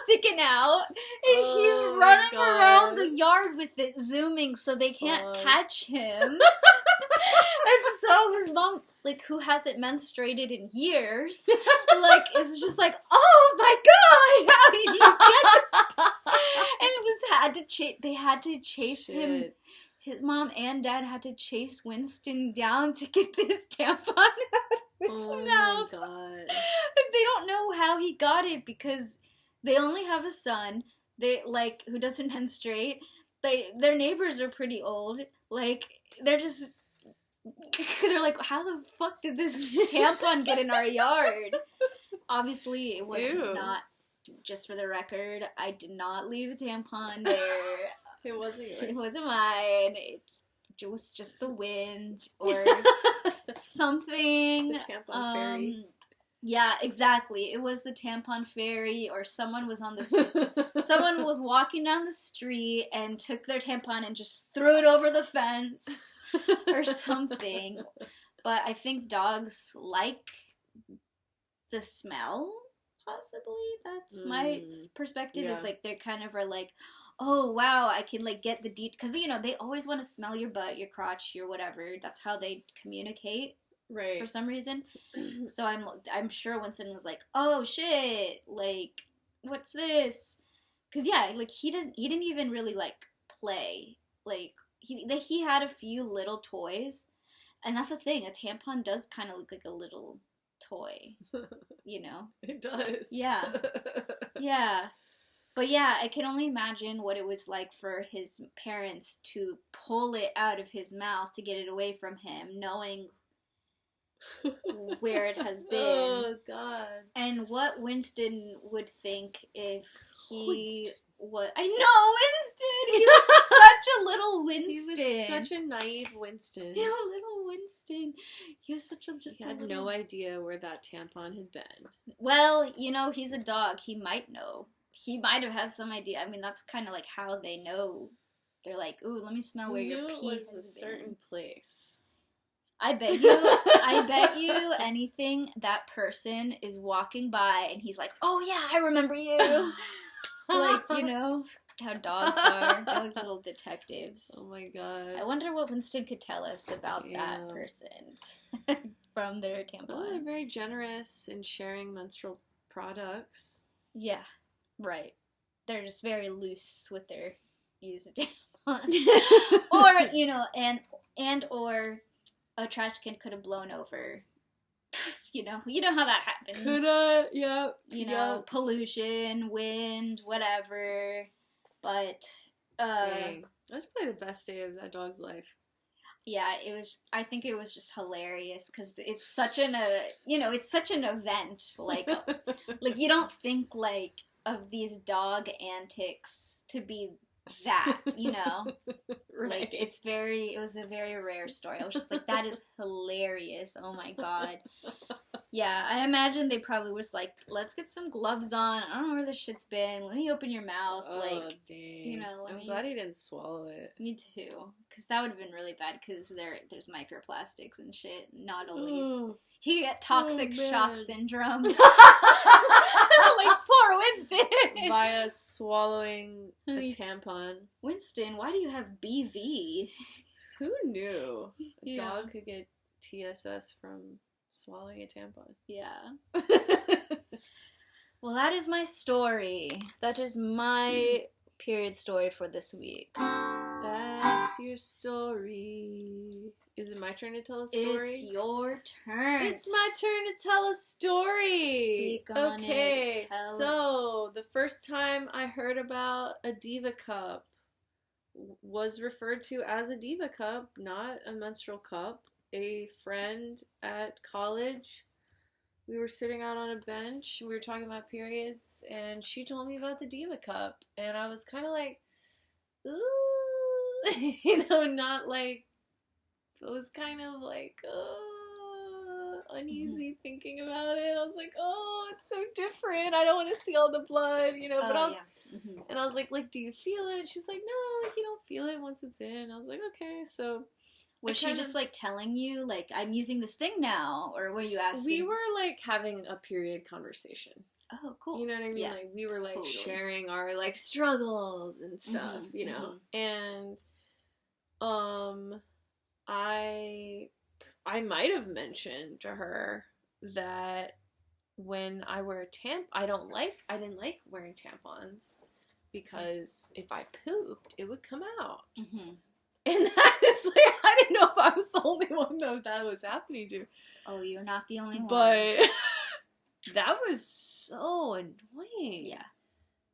sticking out, and he's running around the yard with it, zooming so they can't catch him. And so his mom, like, who hasn't menstruated in years, like, is just like, oh my god, how did you get this? And they had to chase him. His mom and dad had to chase Winston down to get this tampon out of his mouth. Oh my god. They don't know how he got it, because they only have a son, who doesn't menstruate. Their neighbors are pretty old. Like, they're like, how the fuck did this tampon get in our yard? Obviously, it was not, just for the record, I did not leave a tampon there. It wasn't yours. It wasn't mine. It was just the wind or something. The tampon fairy. Yeah, exactly. It was the tampon fairy, or someone was someone was walking down the street and took their tampon and just threw it over the fence or something. But I think dogs like the smell, possibly. That's my perspective. Is like, they kind of are like, oh wow, I can like get the because they always want to smell your butt, your crotch, your whatever. That's how they communicate. Right. for some reason. So I'm sure Winston was like, oh shit, like, what's this? Because yeah, like he didn't even really like play. Like he had a few little toys, and that's the thing, a tampon does kind of look like a little toy, you know. It does. Yeah. Yeah. But yeah, I can only imagine what it was like for his parents to pull it out of his mouth to get it away from him, knowing where it has been. Oh, God. And what Winston would think if he was... I know, Winston! He was such a little Winston. He was such a naive Winston. Yeah, little Winston. He was such a... He had no idea where that tampon had been. Well, you know, he's a dog. He might know. He might have had some idea. I mean, that's kind of like how they know. They're like, ooh, let me smell where your pee has been. A certain place. I bet you anything that person is walking by and he's like, oh yeah, I remember you. Like, you know how dogs are. They're like little detectives. Oh my God. I wonder what Winston could tell us about that person from their tampon. Well, they're very generous in sharing menstrual products. Yeah. Right. They're just very loose with their use of tampons. Or, you know, or a trash can could have blown over. You know how that happens. Coulda, yep. You know, pollution, wind, whatever. But, dang. That's probably the best day of that dog's life. Yeah, I think it was just hilarious because it's such it's such an event. Like you don't think, like, of these dog antics to be that, you know? Right. Like, it was a very rare story. I was just like, that is hilarious. Oh my God. Yeah, I imagine they probably was like, let's get some gloves on. I don't know where this shit's been. Let me open your mouth. Oh, like, dang. you know, I'm glad he didn't swallow it. Me too. Because that would have been really bad because there's microplastics and shit. Not only... He get toxic shock syndrome. Like, poor Winston. Via swallowing a tampon. Winston, why do you have BV? Who knew a dog could get TSS from swallowing a tampon? Yeah. Well, that is my story. That is my period story for this week. That's your story. Is it my turn to tell a story? It's your turn. It's my turn to tell a story. Speak on it. Okay, so the first time I heard about a Diva Cup was referred to as a Diva Cup, not a menstrual cup. A friend at college, we were sitting out on a bench, we were talking about periods, and she told me about the Diva Cup, and I was kind of like, ooh, you know, not like, I was kind of like, uneasy thinking about it. I was like, oh, it's so different. I don't want to see all the blood, you know. But I was, and I was like, do you feel it? She's like, no, like, you don't feel it once it's in. I was like, okay. So was she just like telling you, like, I'm using this thing now, or were you asking? We were like having a period conversation. Oh, cool. You know what I mean? Yeah, like we were like sharing our like struggles and stuff, you know. And I might have mentioned to her that when I wear I didn't like wearing tampons because if I pooped, it would come out. And that is like, I didn't know if I was the only one that was happening to. Oh, you're not the only one. But that was so annoying. Yeah.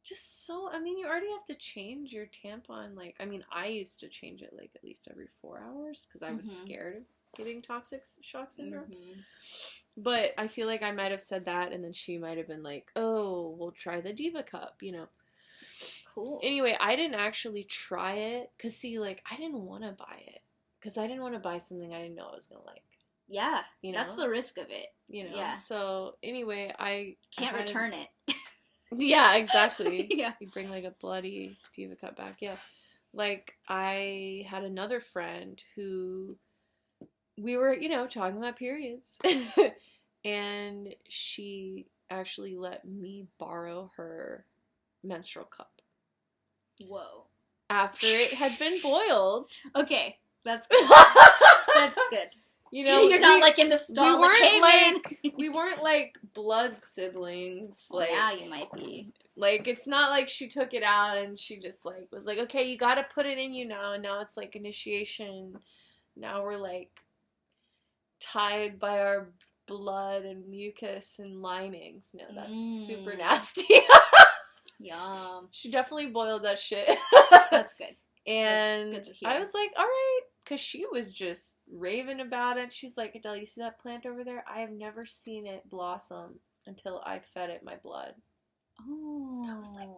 Just so, I mean, you already have to change your tampon. Like, I mean, I used to change it like at least every 4 hours because I was scared of getting toxic shock syndrome. But I feel like I might have said that, and then she might have been like, oh, we'll try the Diva Cup, you know. Cool. Anyway, I didn't actually try it because, see, like, I didn't want to buy it because I didn't want to buy something I didn't know I was going to like. Yeah, you know? That's the risk of it. You know? Yeah. So, anyway, I can't return it. Yeah, exactly. Yeah. You bring, like, a bloody Diva Cup back, yeah. Like, I had another friend who we were, you know, talking about periods. And she actually let me borrow her menstrual cup. Whoa. After it had been boiled. Okay, that's good. That's good. You know, you're not like in the stall. We weren't like blood siblings. Well, like now you might be. Like, it's not like she took it out and she just like was like, okay, you got to put it in you now, and now it's like initiation. Now we're like tied by our blood and mucus and linings. No, that's super nasty. Yum. She definitely boiled that shit. That's good. And that's good to hear. I was like, all right, because she was just raving about it. She's like, Adele, you see that plant over there? I have never seen it blossom until I fed it my blood. Oh. I was like,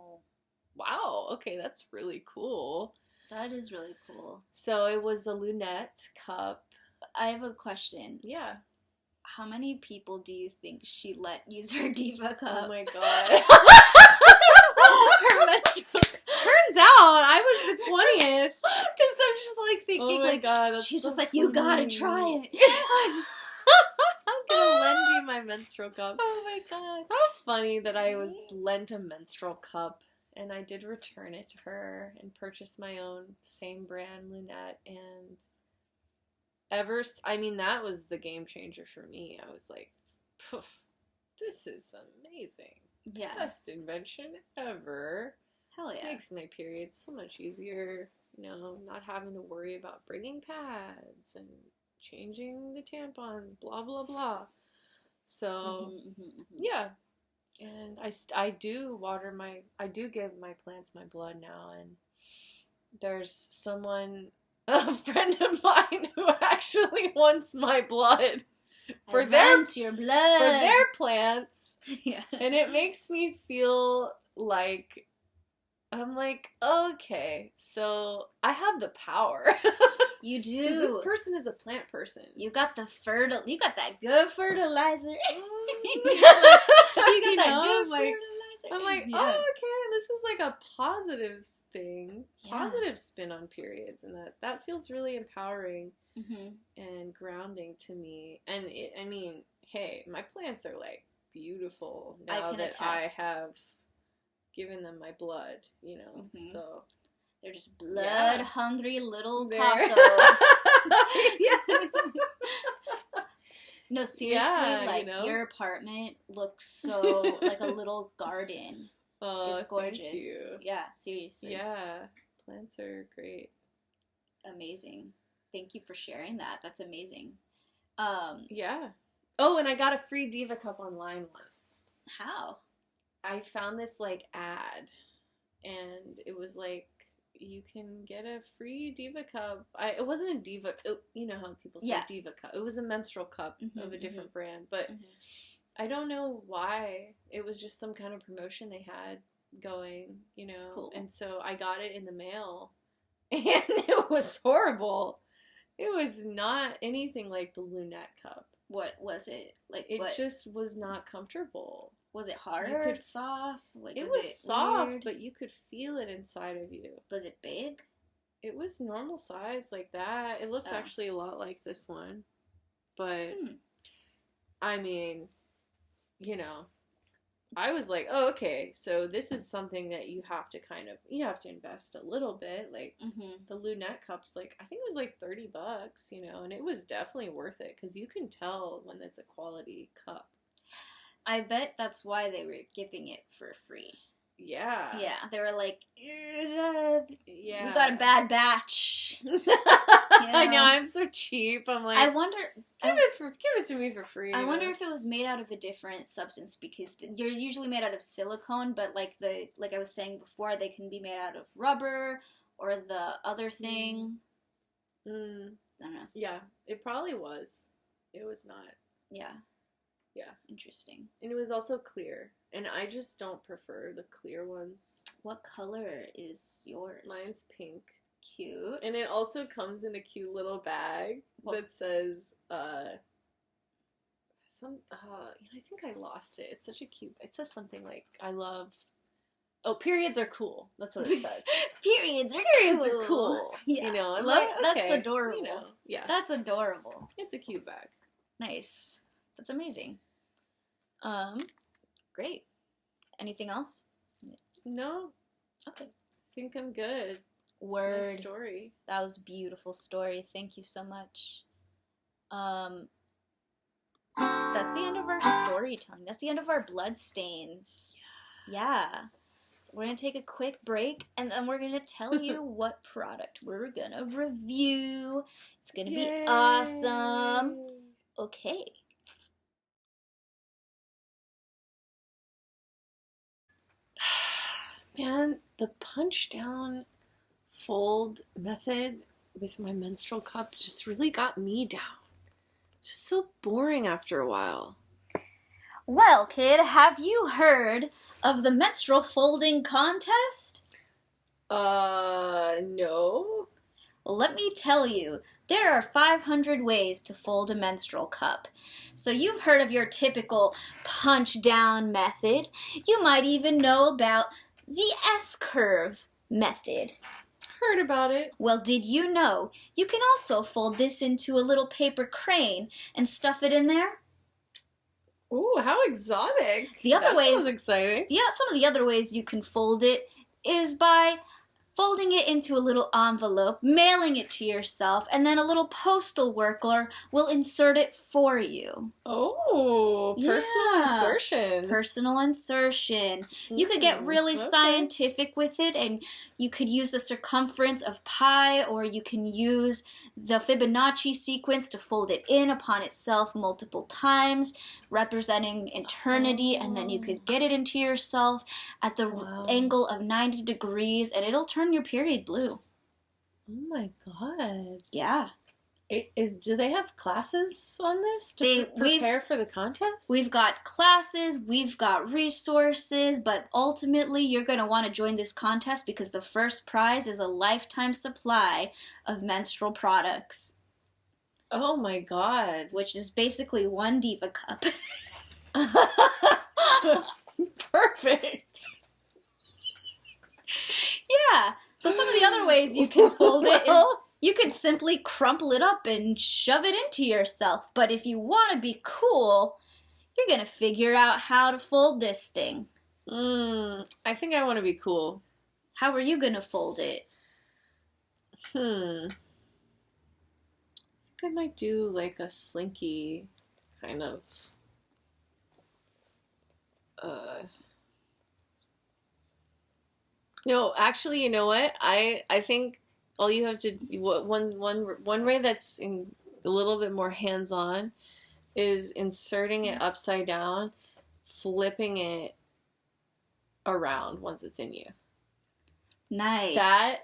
wow, okay, that's really cool. That is really cool. So it was a lunette cup. I have a question. Yeah. How many people do you think she let use her diva cup? Oh my god. Her menstrual cup. Turns out I was the 20th. Because I'm just like thinking, oh my like, god, that's she's so just like, funny. you gotta try it. I'm gonna lend you my menstrual cup. Oh my god. How funny that I was lent a menstrual cup, and I did return it to her and purchase my own same brand lunette, and that was the game changer for me. I was like, this is amazing. Yeah. Best invention ever. Hell yeah. Makes my period so much easier, not having to worry about bringing pads and changing the tampons, blah, blah, blah. So, yeah. And I do give my plants my blood now, and there's a friend of mine who actually wants my blood for their plants. Yeah. And it makes me feel like, I'm like, okay, so I have the power. You do. This person is a plant person. You got that good fertilizer. You got that good fertilizer. I'm like, yeah. oh, okay, this is like a positive thing. Yeah. Positive spin on periods, and that feels really empowering and grounding to me. And hey, my plants are like beautiful now that attest. I have given them my blood, so they're just blood hungry little They're- pothos. No, seriously, your apartment looks so like a little garden. Oh, it's gorgeous. Thank you. Yeah, seriously. Yeah, plants are great. Amazing. Thank you for sharing that. That's amazing. Yeah. Oh, and I got a free Diva cup online once. How? I found this ad, and it was like, you can get a free Diva cup. It wasn't a Diva. You know how people say Diva cup. It was a menstrual cup of a different brand, but I don't know why. It was just some kind of promotion they had going, Cool. And so I got it in the mail, and it was horrible. It was not anything like the lunette cup. What was it like? It just was not comfortable. Was it hard? Soft? It was soft, weird? But you could feel it inside of you. Was it big? It was normal size like that. It looked actually a lot like this one. But, I was like, oh, okay, so this is something that you have to invest a little bit. Like, the lunette cups, I think it was like $30, and it was definitely worth it, because you can tell when it's a quality cup. I bet that's why they were giving it for free. Yeah. Yeah, they were like, we got a bad batch. I know, I'm so cheap. I'm like, I wonder, give it to me for free. I wonder if it was made out of a different substance, because you're usually made out of silicone, but like I was saying before, they can be made out of rubber or the other thing. I don't know. Yeah, it probably was. It was not. Yeah. Yeah. Interesting. And it was also clear. And I just don't prefer the clear ones. What color is yours? Mine's pink. Cute. And it also comes in a cute little bag that says, I think I lost it. It's such a cute, it says something like, I love, periods are cool. That's what it says. Periods are cool. Yeah. That's adorable. Yeah. That's adorable. It's a cute bag. Nice. That's amazing. Great. Anything else? No. Okay. I think I'm good. Word. Nice story. That was a beautiful story. Thank you so much. Um, that's the end of our storytelling. That's the end of our bloodstains. Yeah. We're going to take a quick break, and then we're going to tell you what product we're going to review. It's going to be awesome. Okay. Man, the punch down fold method with my menstrual cup just really got me down. It's just so boring after a while. Well, kid, have you heard of the menstrual folding contest? No. Well, let me tell you, there are 500 ways to fold a menstrual cup. So you've heard of your typical punch down method. You might even know about the S-curve method. Heard about it. Well, did you know you can also fold this into a little paper crane and stuff it in there? Ooh, how exotic. That sounds exciting. Yeah, some of the other ways you can fold it is by folding it into a little envelope, mailing it to yourself, and then a little postal worker will insert it for you. Oh, personal insertion. Personal insertion. You could get really scientific with it, and you could use the circumference of pi, or you can use the Fibonacci sequence to fold it in upon itself multiple times, representing eternity, and then you could get it into yourself at the angle of 90 degrees, and it'll turn your period blue. Oh my god. Yeah. Do they have classes on this to prepare for the contest? We've got classes, we've got resources, but ultimately you're going to want to join this contest because the first prize is a lifetime supply of menstrual products. Oh my god. Which is basically one Diva cup. Perfect. Yeah. So some of the other ways you can fold it is you could simply crumple it up and shove it into yourself. But if you want to be cool, you're going to figure out how to fold this thing. I think I want to be cool. How are you going to fold it? I think I might do like a slinky kind of No, actually, you know what? I think all you have to one way that's a little bit more hands-on is inserting it upside down, flipping it around once it's in you. Nice. I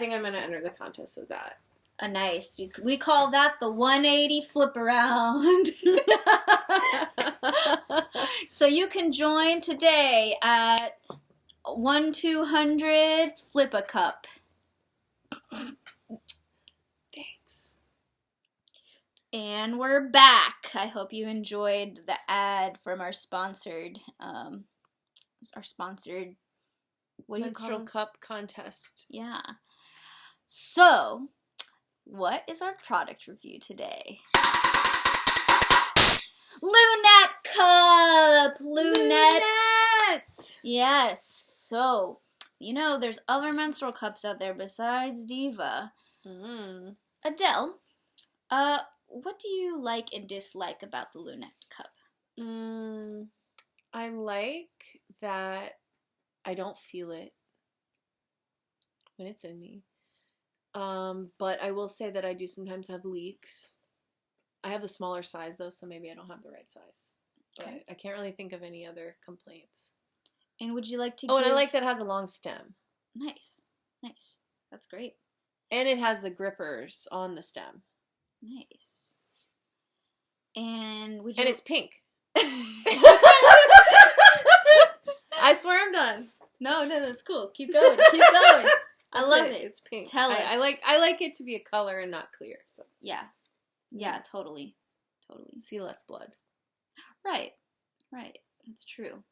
think I'm going to enter the contest with that. Nice. We call that the 180 flip around. So you can join today at 1-200 flip a cup. Thanks. And we're back. I hope you enjoyed the ad from our sponsored what do you call Menstrual cup contest. Yeah. So, what is our product review today? Lunette cup! Lunette! Yes. So, there's other menstrual cups out there besides Diva. Adele, what do you like and dislike about the Lunette cup? I like that I don't feel it when it's in me. But I will say that I do sometimes have leaks. I have the smaller size though, so maybe I don't have the right size. Okay. But I can't really think of any other complaints. And would you like to and I like that it has a long stem. Nice. That's great. And it has the grippers on the stem. Nice. And And it's pink. I swear I'm done. No, that's cool. Keep going. I love it. It's pink. Tell us. I like it to be a color and not clear. So yeah, totally. See less blood. Right. That's true.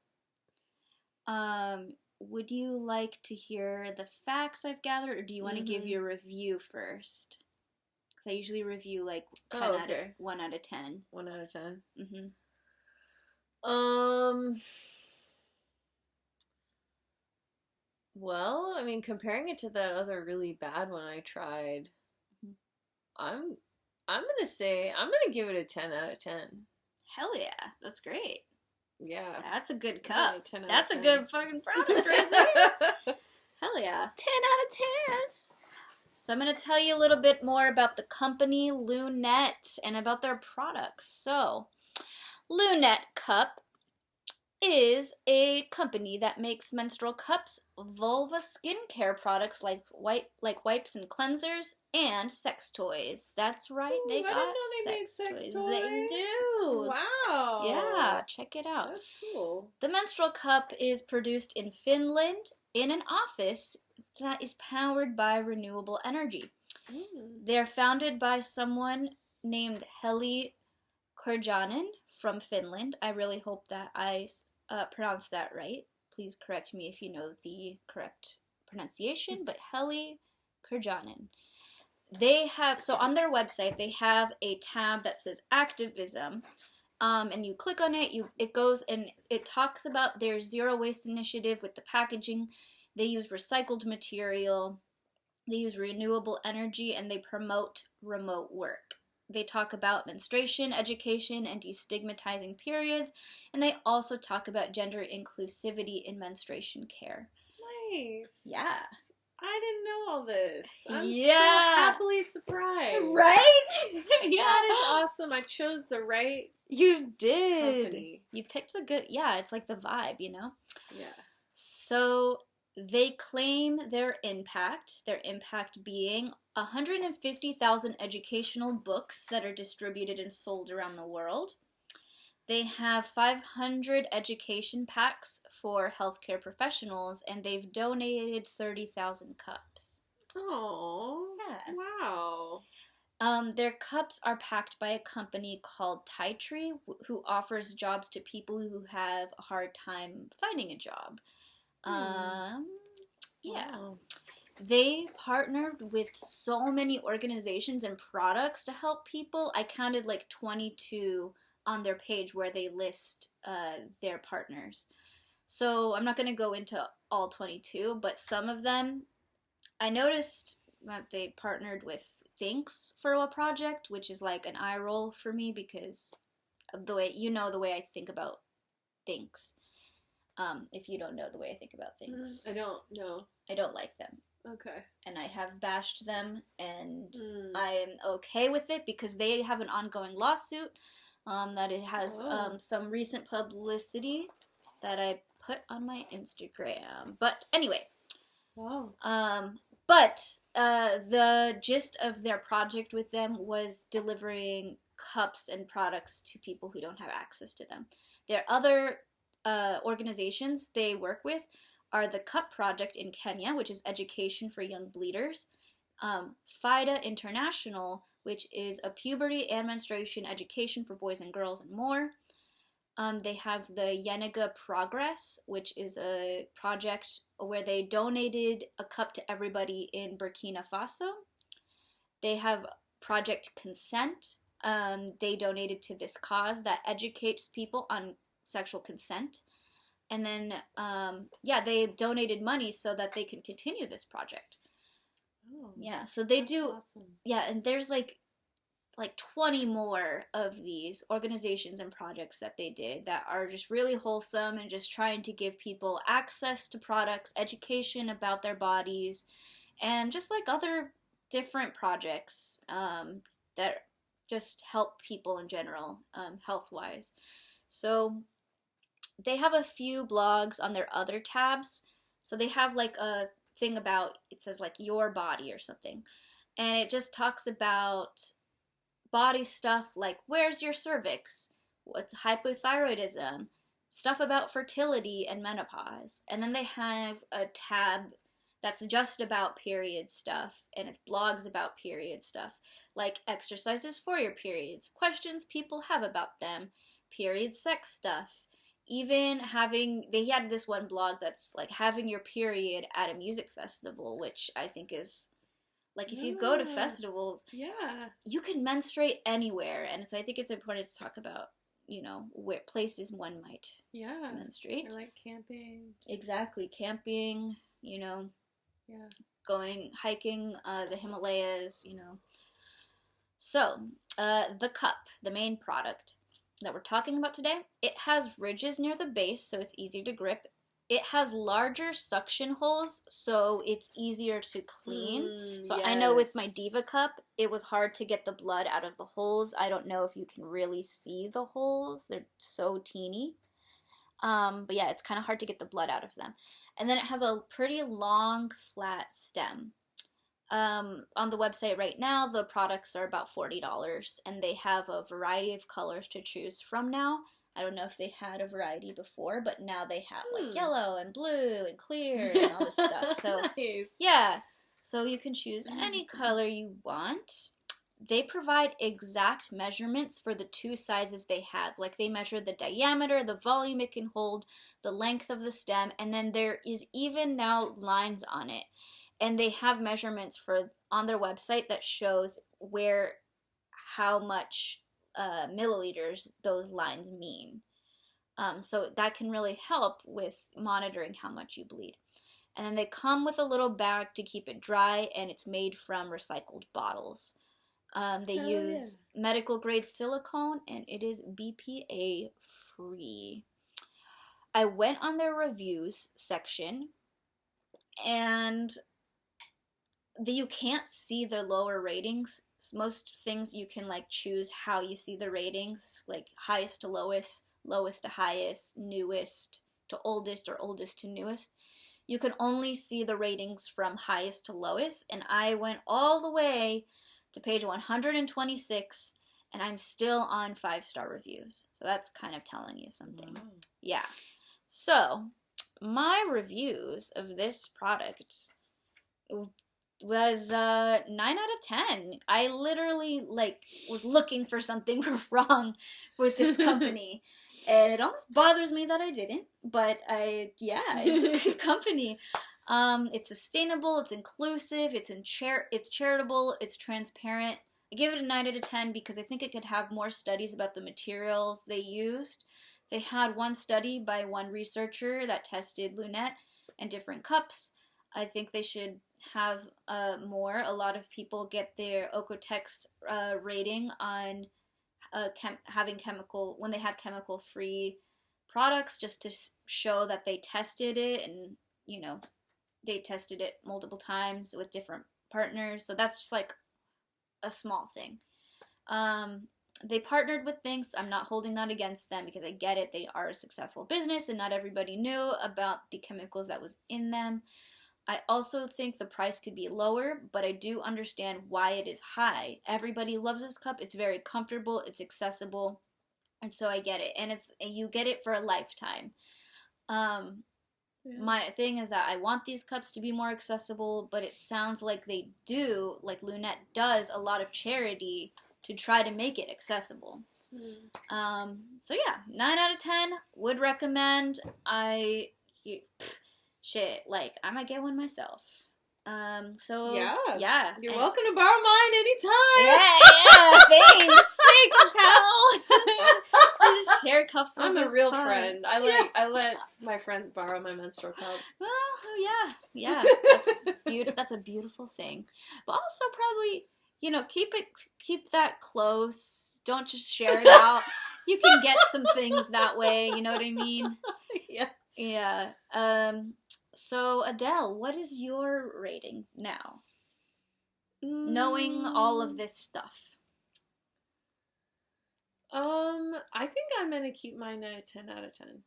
Would you like to hear the facts I've gathered, or do you want to give your review first? Because I usually review like 1 out of 10. 1 out of 10. Well, I mean, comparing it to that other really bad one I tried, I'm I'm gonna give it a 10 out of 10. Hell yeah, that's great. Yeah. That's a good cup. Yeah, that's a good fucking product right there. Hell yeah. 10 out of 10. So I'm going to tell you a little bit more about the company Lunette and about their products. So, Lunette Cup is a company that makes menstrual cups, vulva skincare products like wipes and cleansers, and sex toys. That's right, Ooh, they got I didn't know they sex made sex toys. toys. They do. Wow. Yeah, check it out. That's cool. The menstrual cup is produced in Finland in an office that is powered by renewable energy. They're founded by someone named Heli Kurjanen from Finland. I really hope that I pronounced that right. Please correct me if you know the correct pronunciation, but Heli Kurjanen. They have, so on their website, they have a tab that says activism. And you click on it, it goes and it talks about their zero waste initiative with the packaging. They use recycled material, they use renewable energy, and they promote remote work. They talk about menstruation, education, and destigmatizing periods, and they also talk about gender inclusivity in menstruation care. Nice. Yeah. I didn't know all this. I'm so happily surprised. Right? Yeah. That is awesome. I chose the right You did. company. You picked a good, yeah, it's like the vibe, you know? Yeah. So they claim their impact being 150,000 educational books that are distributed and sold around the world. They have 500 education packs for healthcare professionals, and they've donated 30,000 cups. Oh, yeah. Wow. Their cups are packed by a company called Tree, who offers jobs to people who have a hard time finding a job. Yeah. Wow. They partnered with so many organizations and products to help people. I counted like 22 on their page where they list their partners. So I'm not going to go into all 22, but some of them, I noticed that they partnered with Thinks for a project, which is like an eye roll for me because of the way, the way I think about Thinks. If you don't know the way I think about things. I don't know. I don't like them. Okay. And I have bashed them, and I am okay with it because they have an ongoing lawsuit that it has some recent publicity that I put on my Instagram. But anyway. Wow. But the gist of their project with them was delivering cups and products to people who don't have access to them. Their other organizations they work with are the Cup Project in Kenya, which is education for young bleeders, FIDA International, which is a puberty and menstruation education for boys and girls and more. They have the Yeniga Progress, which is a project where they donated a cup to everybody in Burkina Faso. They have Project Consent. They donated to this cause that educates people on sexual consent. And then, they donated money so that they can continue this project. Oh, yeah, so they do. Awesome. Yeah, and there's like 20 more of these organizations and projects that they did that are just really wholesome and just trying to give people access to products, education about their bodies, and just like other different projects that just help people in general, health-wise. So they have a few blogs on their other tabs. So they have like a thing about, it says like your body or something. And it just talks about body stuff like where's your cervix, what's hypothyroidism, stuff about fertility and menopause. And then they have a tab that's just about period stuff, and it's blogs about period stuff, like exercises for your periods, questions people have about them, period sex stuff. Even they had this one blog that's like having your period at a music festival, which I think is like, if you go to festivals, you can menstruate anywhere. And so I think it's important to talk about, where places one might menstruate. Or like camping. Exactly. Camping, going hiking the Himalayas, So, the cup, the main product that we're talking about today, it has ridges near the base, so it's easy to grip. It has larger suction holes, so it's easier to clean. So yes. I know with my Diva cup, it was hard to get the blood out of the holes. I don't know if you can really see the holes. They're so teeny. But yeah, it's kind of hard to get the blood out of them. And then it has a pretty long, flat stem. On the website right now, the products are about $40, and they have a variety of colors to choose from now. I don't know if they had a variety before, but now they have like yellow and blue and clear and all this stuff. So nice. Yeah, so you can choose any color you want. They provide exact measurements for the two sizes they have. Like they measure the diameter, the volume it can hold, the length of the stem, and then there is even now lines on it. And they have measurements on their website that shows how much milliliters those lines mean. So that can really help with monitoring how much you bleed. And then they come with a little bag to keep it dry, and it's made from recycled bottles. They use medical grade silicone, and it is BPA free. I went on their reviews section, and you can't see the lower ratings. Most things you can like choose how you see the ratings, like highest to lowest, lowest to highest, newest to oldest, or oldest to newest. You can only see the ratings from highest to lowest, and I went all the way to page 126, and I'm still on 5-star reviews. So that's kind of telling you something. Wow. Yeah. So my reviews of this product was 9 out of 10. I literally was looking for something wrong with this company. And it almost bothers me that I didn't, but it's a good company. It's sustainable, it's inclusive, it's charitable, it's transparent. I gave it a 9 out of 10 because I think it could have more studies about the materials they used. They had one study by one researcher that tested Lunette and different cups. I think they should have more. A lot of people get their Okotex rating on when they have chemical-free products, just to show that they tested it, and they tested it multiple times with different partners. So that's just like a small thing. They partnered with things. I'm not holding that against them because I get it. They are a successful business and not everybody knew about the chemicals that was in them. I also think the price could be lower, but I do understand why it is high. Everybody loves this cup. It's very comfortable. It's accessible. And so I get it. And you get it for a lifetime. My thing is that I want these cups to be more accessible, but it sounds like they do, like Lunette does, a lot of charity to try to make it accessible. So yeah, 9 out of 10, would recommend. I might get one myself. Yeah. You're welcome to borrow mine anytime. Yeah, thanks, pal. Just share cups. I'm a real friend. I let my friends borrow my menstrual cup. Oh yeah. That's a beautiful thing. But also probably, keep that close. Don't just share it out. You can get some things that way. You know what I mean? Yeah. Yeah. So Adele, what is your rating now? Knowing all of this stuff. I think I'm gonna keep mine at a 10 out of 10.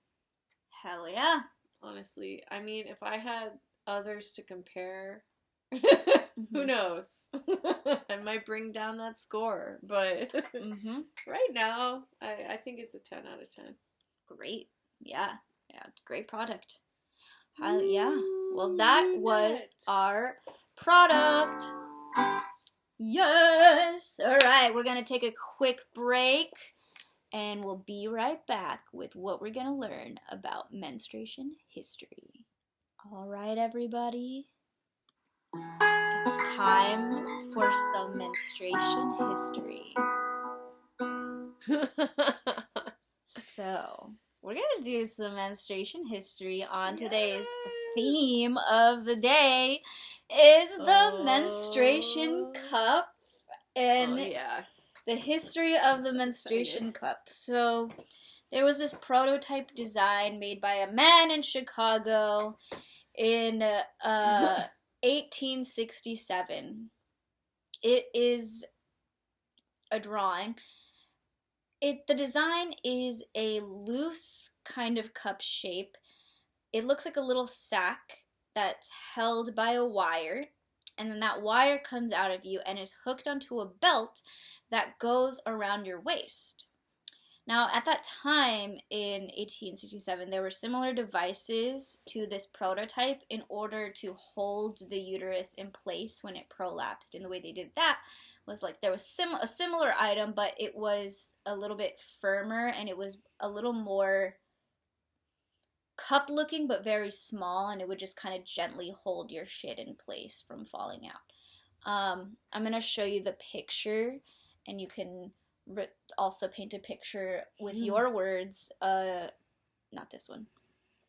Hell yeah. Honestly, I mean, if I had others to compare, who knows? I might bring down that score, but right now, I think it's a 10 out of 10. Great. Yeah, great product. Yeah. Well, that was our product. Yes. All right, we're going to take a quick break, and we'll be right back with what we're going to learn about menstruation history. All right, everybody. It's time for some menstruation history. So, we're going to do some menstruation history on today's theme of the day is the menstruation cup. And yeah. the history of the menstruation cup. So there was this prototype design made by a man in Chicago in 1867. It is a drawing. The design is a loose kind of cup shape. It looks like a little sack that's held by a wire, and then that wire comes out of you and is hooked onto a belt that goes around your waist. Now, at that time in 1867, there were similar devices to this prototype in order to hold the uterus in place when it prolapsed. And the way they did that was like there was a similar item, but it was a little bit firmer and it was a little more cup looking, but very small, and it would just kind of gently hold your shit in place from falling out. I'm going to show you the picture, and you can also paint a picture with your words. Not this one.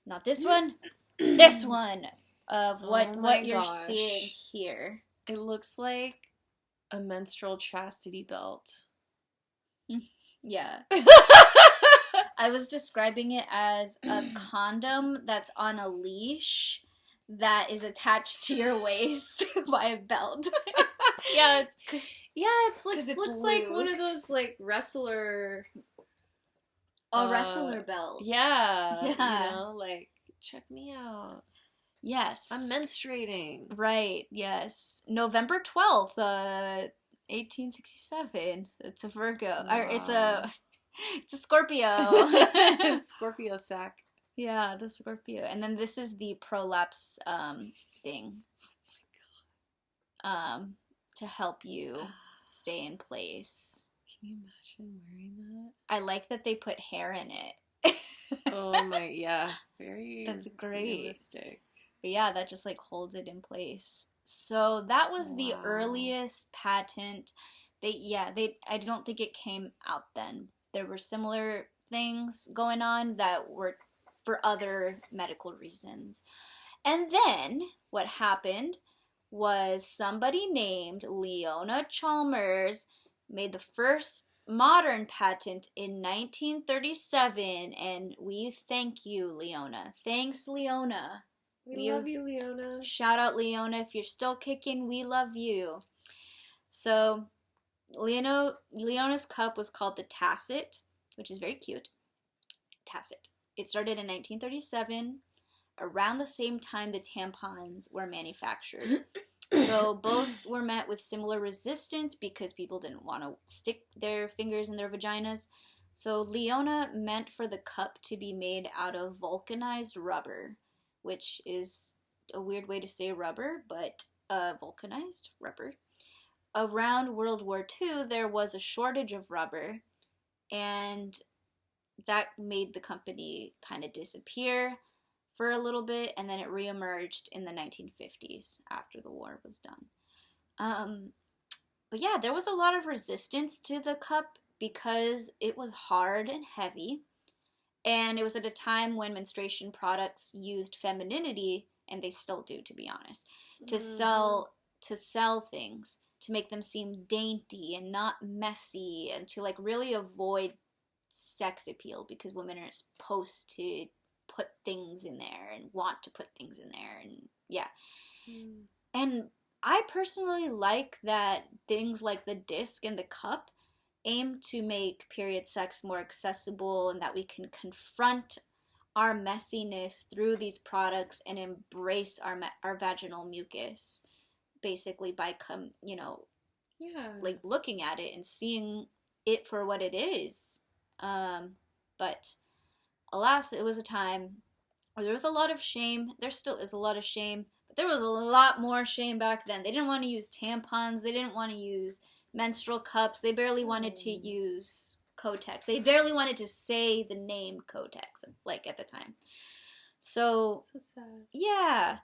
Not this one. This one of what you're seeing here. It looks like a menstrual chastity belt. Yeah. I was describing it as a condom that's on a leash that is attached to your waist by a belt. It looks like one of those like wrestler. A wrestler belt. Yeah. You know, like, check me out. Yes. I'm menstruating. Right, yes. November 12th, 1867. It's a Virgo. Wow. Or it's a Scorpio. Scorpio sack. Yeah, the Scorpio. And then this is the prolapse thing. To help you stay in place. Can you imagine wearing that? I like that they put hair in it. Oh my, yeah. Very That's great. realistic. But yeah, that just like holds it in place. So that was the earliest patent. I don't think it came out then. There were similar things going on that were for other medical reasons. And then what happened was somebody named Leona Chalmers made the first modern patent in 1937, and we thank you, Leona. Thanks, Leona. We love you, Leona. Shout out, Leona. If you're still kicking, we love you. So, Leona's cup was called the Tacit, which is very cute. Tacit. It started in 1937, around the same time the tampons were manufactured. So both were met with similar resistance because people didn't want to stick their fingers in their vaginas. So Leona meant for the cup to be made out of vulcanized rubber, which is a weird way to say rubber, but vulcanized rubber. Around World War II, there was a shortage of rubber, and that made the company kind of disappear for a little bit, and then it reemerged in the 1950s after the war was done. But yeah, there was a lot of resistance to the cup because it was hard and heavy, and it was at a time when menstruation products used femininity, and they still do, to be honest, to sell things, to make them seem dainty and not messy, and to like really avoid sex appeal, because women are supposed to put things in there and want to put things in there, and yeah. And I personally like that things like the disc and the cup aim to make period sex more accessible, and that we can confront our messiness through these products and embrace our vaginal mucus, basically by like looking at it and seeing it for what it is. But alas, it was a time where there was a lot of shame. There still is a lot of shame, but there was a lot more shame back then. They didn't want to use tampons. They didn't want to use menstrual cups. They barely wanted to use Kotex. They barely wanted to say the name Kotex, like, at the time. So sad. Yeah.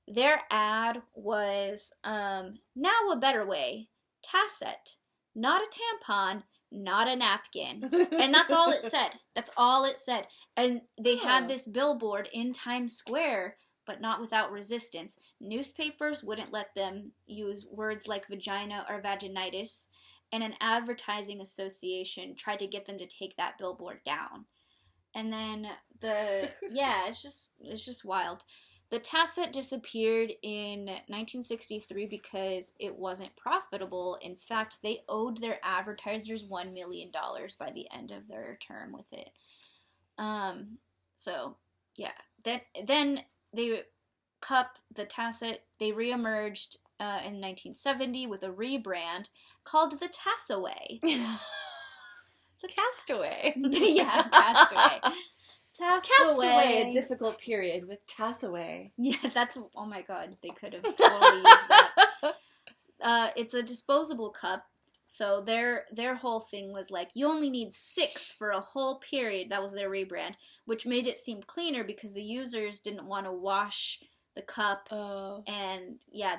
Their ad was, now a better way. Tacet. Not a tampon, not a napkin. And that's all it said. That's all it said. And they had this billboard in Times Square but not without resistance. Newspapers wouldn't let them use words like vagina or vaginitis, and an advertising association tried to get them to take that billboard down. And then it's just wild. The Tasset disappeared in 1963 because it wasn't profitable. In fact, they owed their advertisers $1 million by the end of their term with it. So, yeah. Then the Tasset, they reemerged in 1970 with a rebrand called the Tassaway. The Castaway. Yeah, Castaway. Castaway, a difficult period with Tassaway. Yeah, oh my god, they could have totally used that. It's a disposable cup, so their whole thing was like, you only need 6 for a whole period. That was their rebrand, which made it seem cleaner because the users didn't want to wash the cup. And yeah,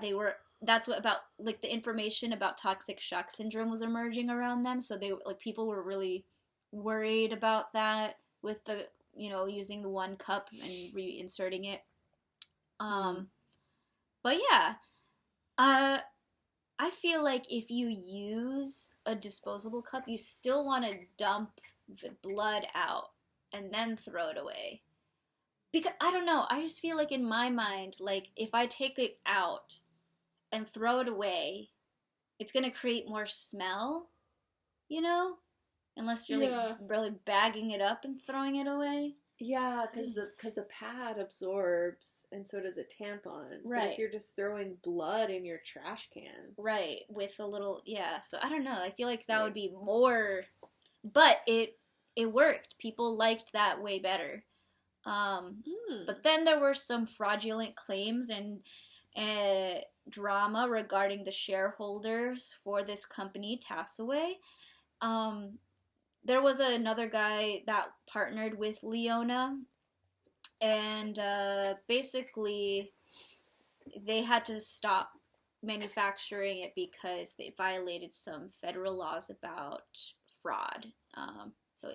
that's what about, like, the information about toxic shock syndrome was emerging around them, so people were really worried about that with the, using the one cup and reinserting it. But yeah, I feel like if you use a disposable cup, you still want to dump the blood out and then throw it away. Because, I don't know, I just feel like in my mind, like, if I take it out and throw it away, it's going to create more smell, Unless you're really bagging it up and throwing it away. Yeah, because the pad absorbs, and so does a tampon. Right. But if you're just throwing blood in your trash can. Right, with a little, so I don't know, I feel like that would be more, but it worked. People liked that way better. But then there were some fraudulent claims and drama regarding the shareholders for this company, Tassaway. There was another guy that partnered with Leona, and basically they had to stop manufacturing it because they violated some federal laws about fraud. So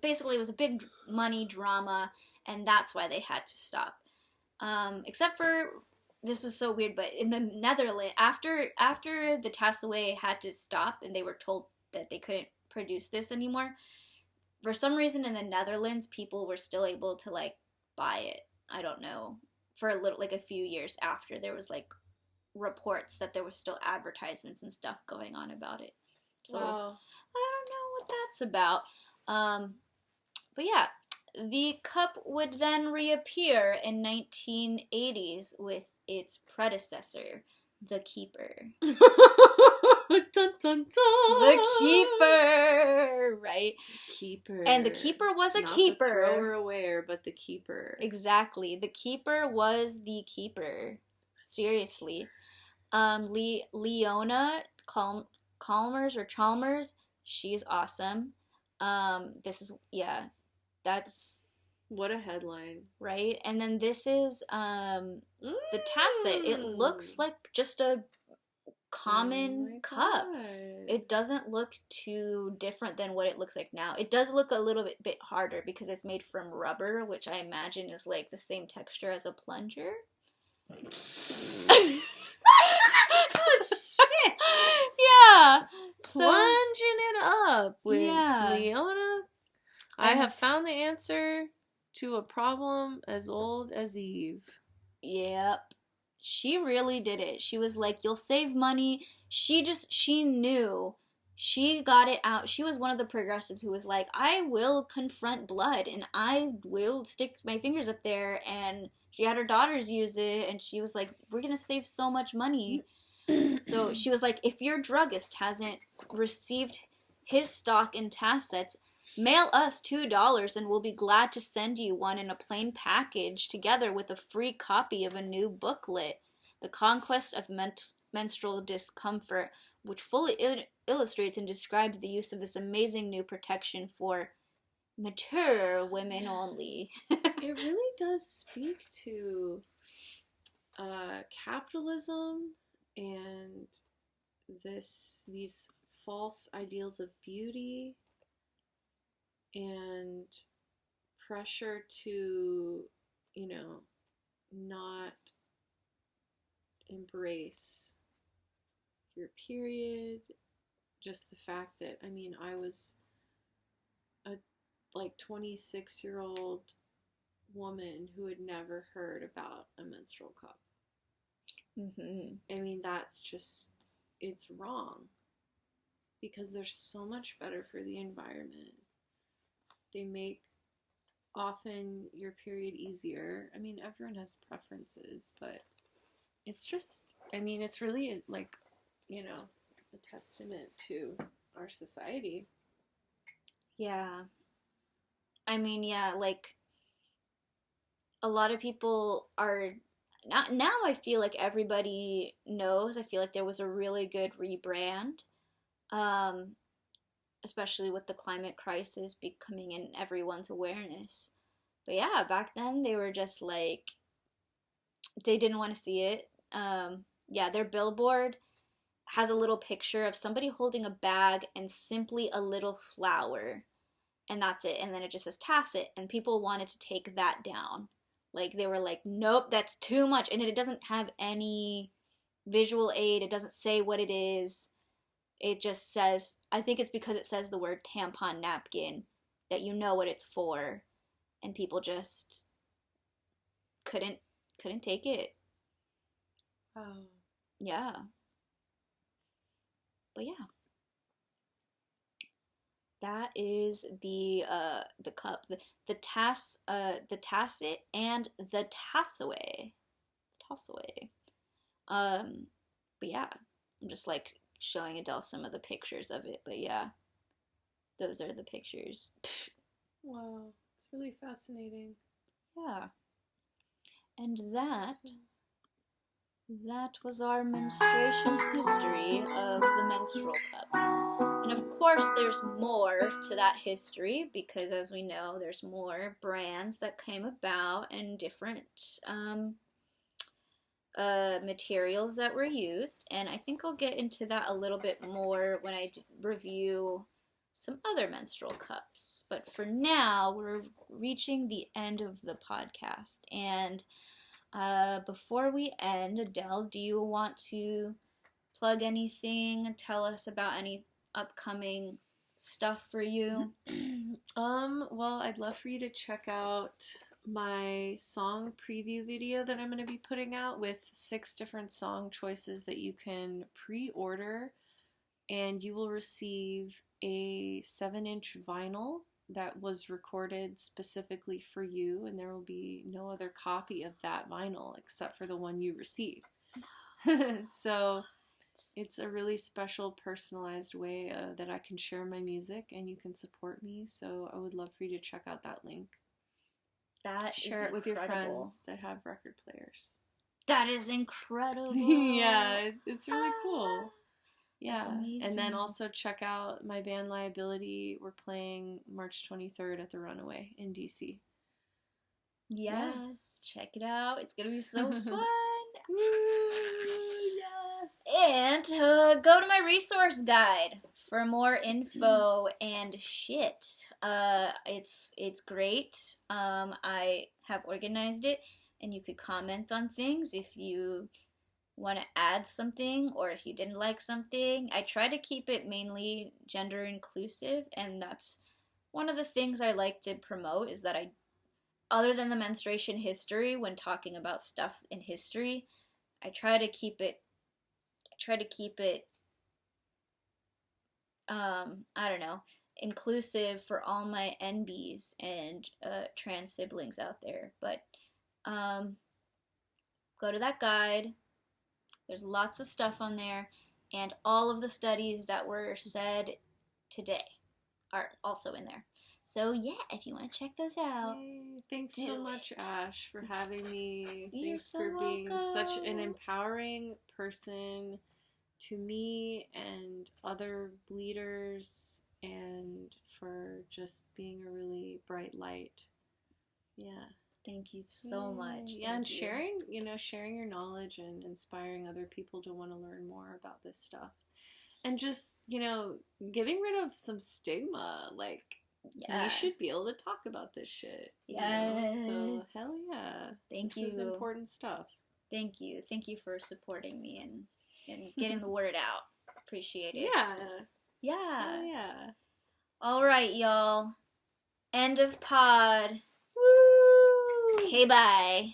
basically it was a big money drama, and that's why they had to stop. Except for, this was so weird, but in the Netherlands, after the Tassaway had to stop and they were told that they couldn't produce this anymore, for some reason in the Netherlands people were still able to, like, buy it. I don't know, for a few years after, there was, like, reports that there was still advertisements and stuff going on about it. So wow. I don't know what that's about. But yeah, the cup would then reappear in 1980s with its predecessor, the Keeper. Dun, dun, dun. The Keeper, right? Keeper. And the Keeper was a Not keeper. The thrower aware, but the Keeper. Exactly. The Keeper was the keeper. Seriously. Leona Chalmers, she's awesome. That's... What a headline. Right? And then this is, the Tasset. It looks like just a common cup. God. It doesn't look too different than what it looks like now. It does look a little bit harder because it's made from rubber, which I imagine is like the same texture as a plunger. Oh, shit. Yeah. Plunging it up with Leona. I have found the answer to a problem as old as Eve. Yep. She really did it. She was like, you'll save money. She knew. She got it out. She was one of the progressives who was like, I will confront blood and I will stick my fingers up there. And she had her daughters use it, and she was like, we're going to save so much money. So she was like, if your druggist hasn't received his stock in Tassets, mail us $2 and we'll be glad to send you one in a plain package together with a free copy of a new booklet, The Conquest of Menstrual Discomfort, which fully illustrates and describes the use of this amazing new protection for mature women only. It really does speak to capitalism and these false ideals of beauty and pressure to, not embrace your period. Just the fact that, I mean, I was a 26-year-old woman who had never heard about a menstrual cup. Mm-hmm. I mean, that's just, it's wrong. Because they're so much better for the environment. They make often your period easier. I mean, everyone has preferences, but it's just, I mean, it's really like, you know, a testament to our society. Yeah. I mean, yeah, like, a lot of people are not now. I feel like everybody knows. I feel like there was a really good rebrand, um, especially with the climate crisis becoming in everyone's awareness. But yeah, back then they were just like, they didn't want to see it. Yeah, their billboard has a little picture of somebody holding a bag and simply a little flower, and that's it. And then it just says tacit, and people wanted to take that down. Like, they were like, nope, that's too much. And it doesn't have any visual aid. It doesn't say what it is. It just says, I think it's because it says the word tampon napkin, that you know what it's for. And people just couldn't take it. Oh. Yeah. But yeah. That is the cup, the tacit and the tassaway. But yeah, I'm just like showing Adele some of the pictures of it. But yeah, those are the pictures. Wow, it's really fascinating. Yeah, and that was our menstruation history of the menstrual cup. And of course, there's more to that history because, as we know, there's more brands that came about and different materials that were used. And I think I'll get into that a little bit more when I review some other menstrual cups. But for now, we're reaching the end of the podcast. And before we end, Adele, do you want to plug anything? Tell us about any upcoming stuff for you? Well, I'd love for you to check out my song preview video that I'm going to be putting out with 6 different song choices that you can pre-order, and you will receive a 7-inch vinyl that was recorded specifically for you, and there will be no other copy of that vinyl except for the one you receive. So it's a really special, personalized way that I can share my music and you can support me. So I would love for you to check out that link. Share it with your friends that have record players. That is incredible. Yeah, it's really cool. Yeah, and then also check out my band Liability. We're playing March 23rd at the Runaway in DC. Yes, check it out. It's gonna be so fun. Yes. And go to my resource guide for more info and shit. It's great. I have organized it, and you could comment on things if you want to add something or if you didn't like something. I try to keep it mainly gender inclusive, and that's one of the things I like to promote, is that I, other than the menstruation history, when talking about stuff in history, I try to keep it I don't know, inclusive for all my NBs and trans siblings out there. But go to that guide. There's lots of stuff on there, and all of the studies that were said today are also in there. So yeah, if you want to check those out. Yay. Thanks so much, Ash, for having me. Thanks so for being welcome. Such an empowering person to me and other bleeders, and for just being a really bright light. Yeah. Thank you so much. Yeah, and sharing your knowledge and inspiring other people to want to learn more about this stuff. And just, getting rid of some stigma. Like, Yeah. And you should be able to talk about this shit. Yes. So, hell yeah. Thank you. This is important stuff. Thank you. Thank you for supporting me and getting the word out. Appreciate it. Yeah. Yeah. Hell yeah. All right, y'all. End of pod. Woo! Okay, bye.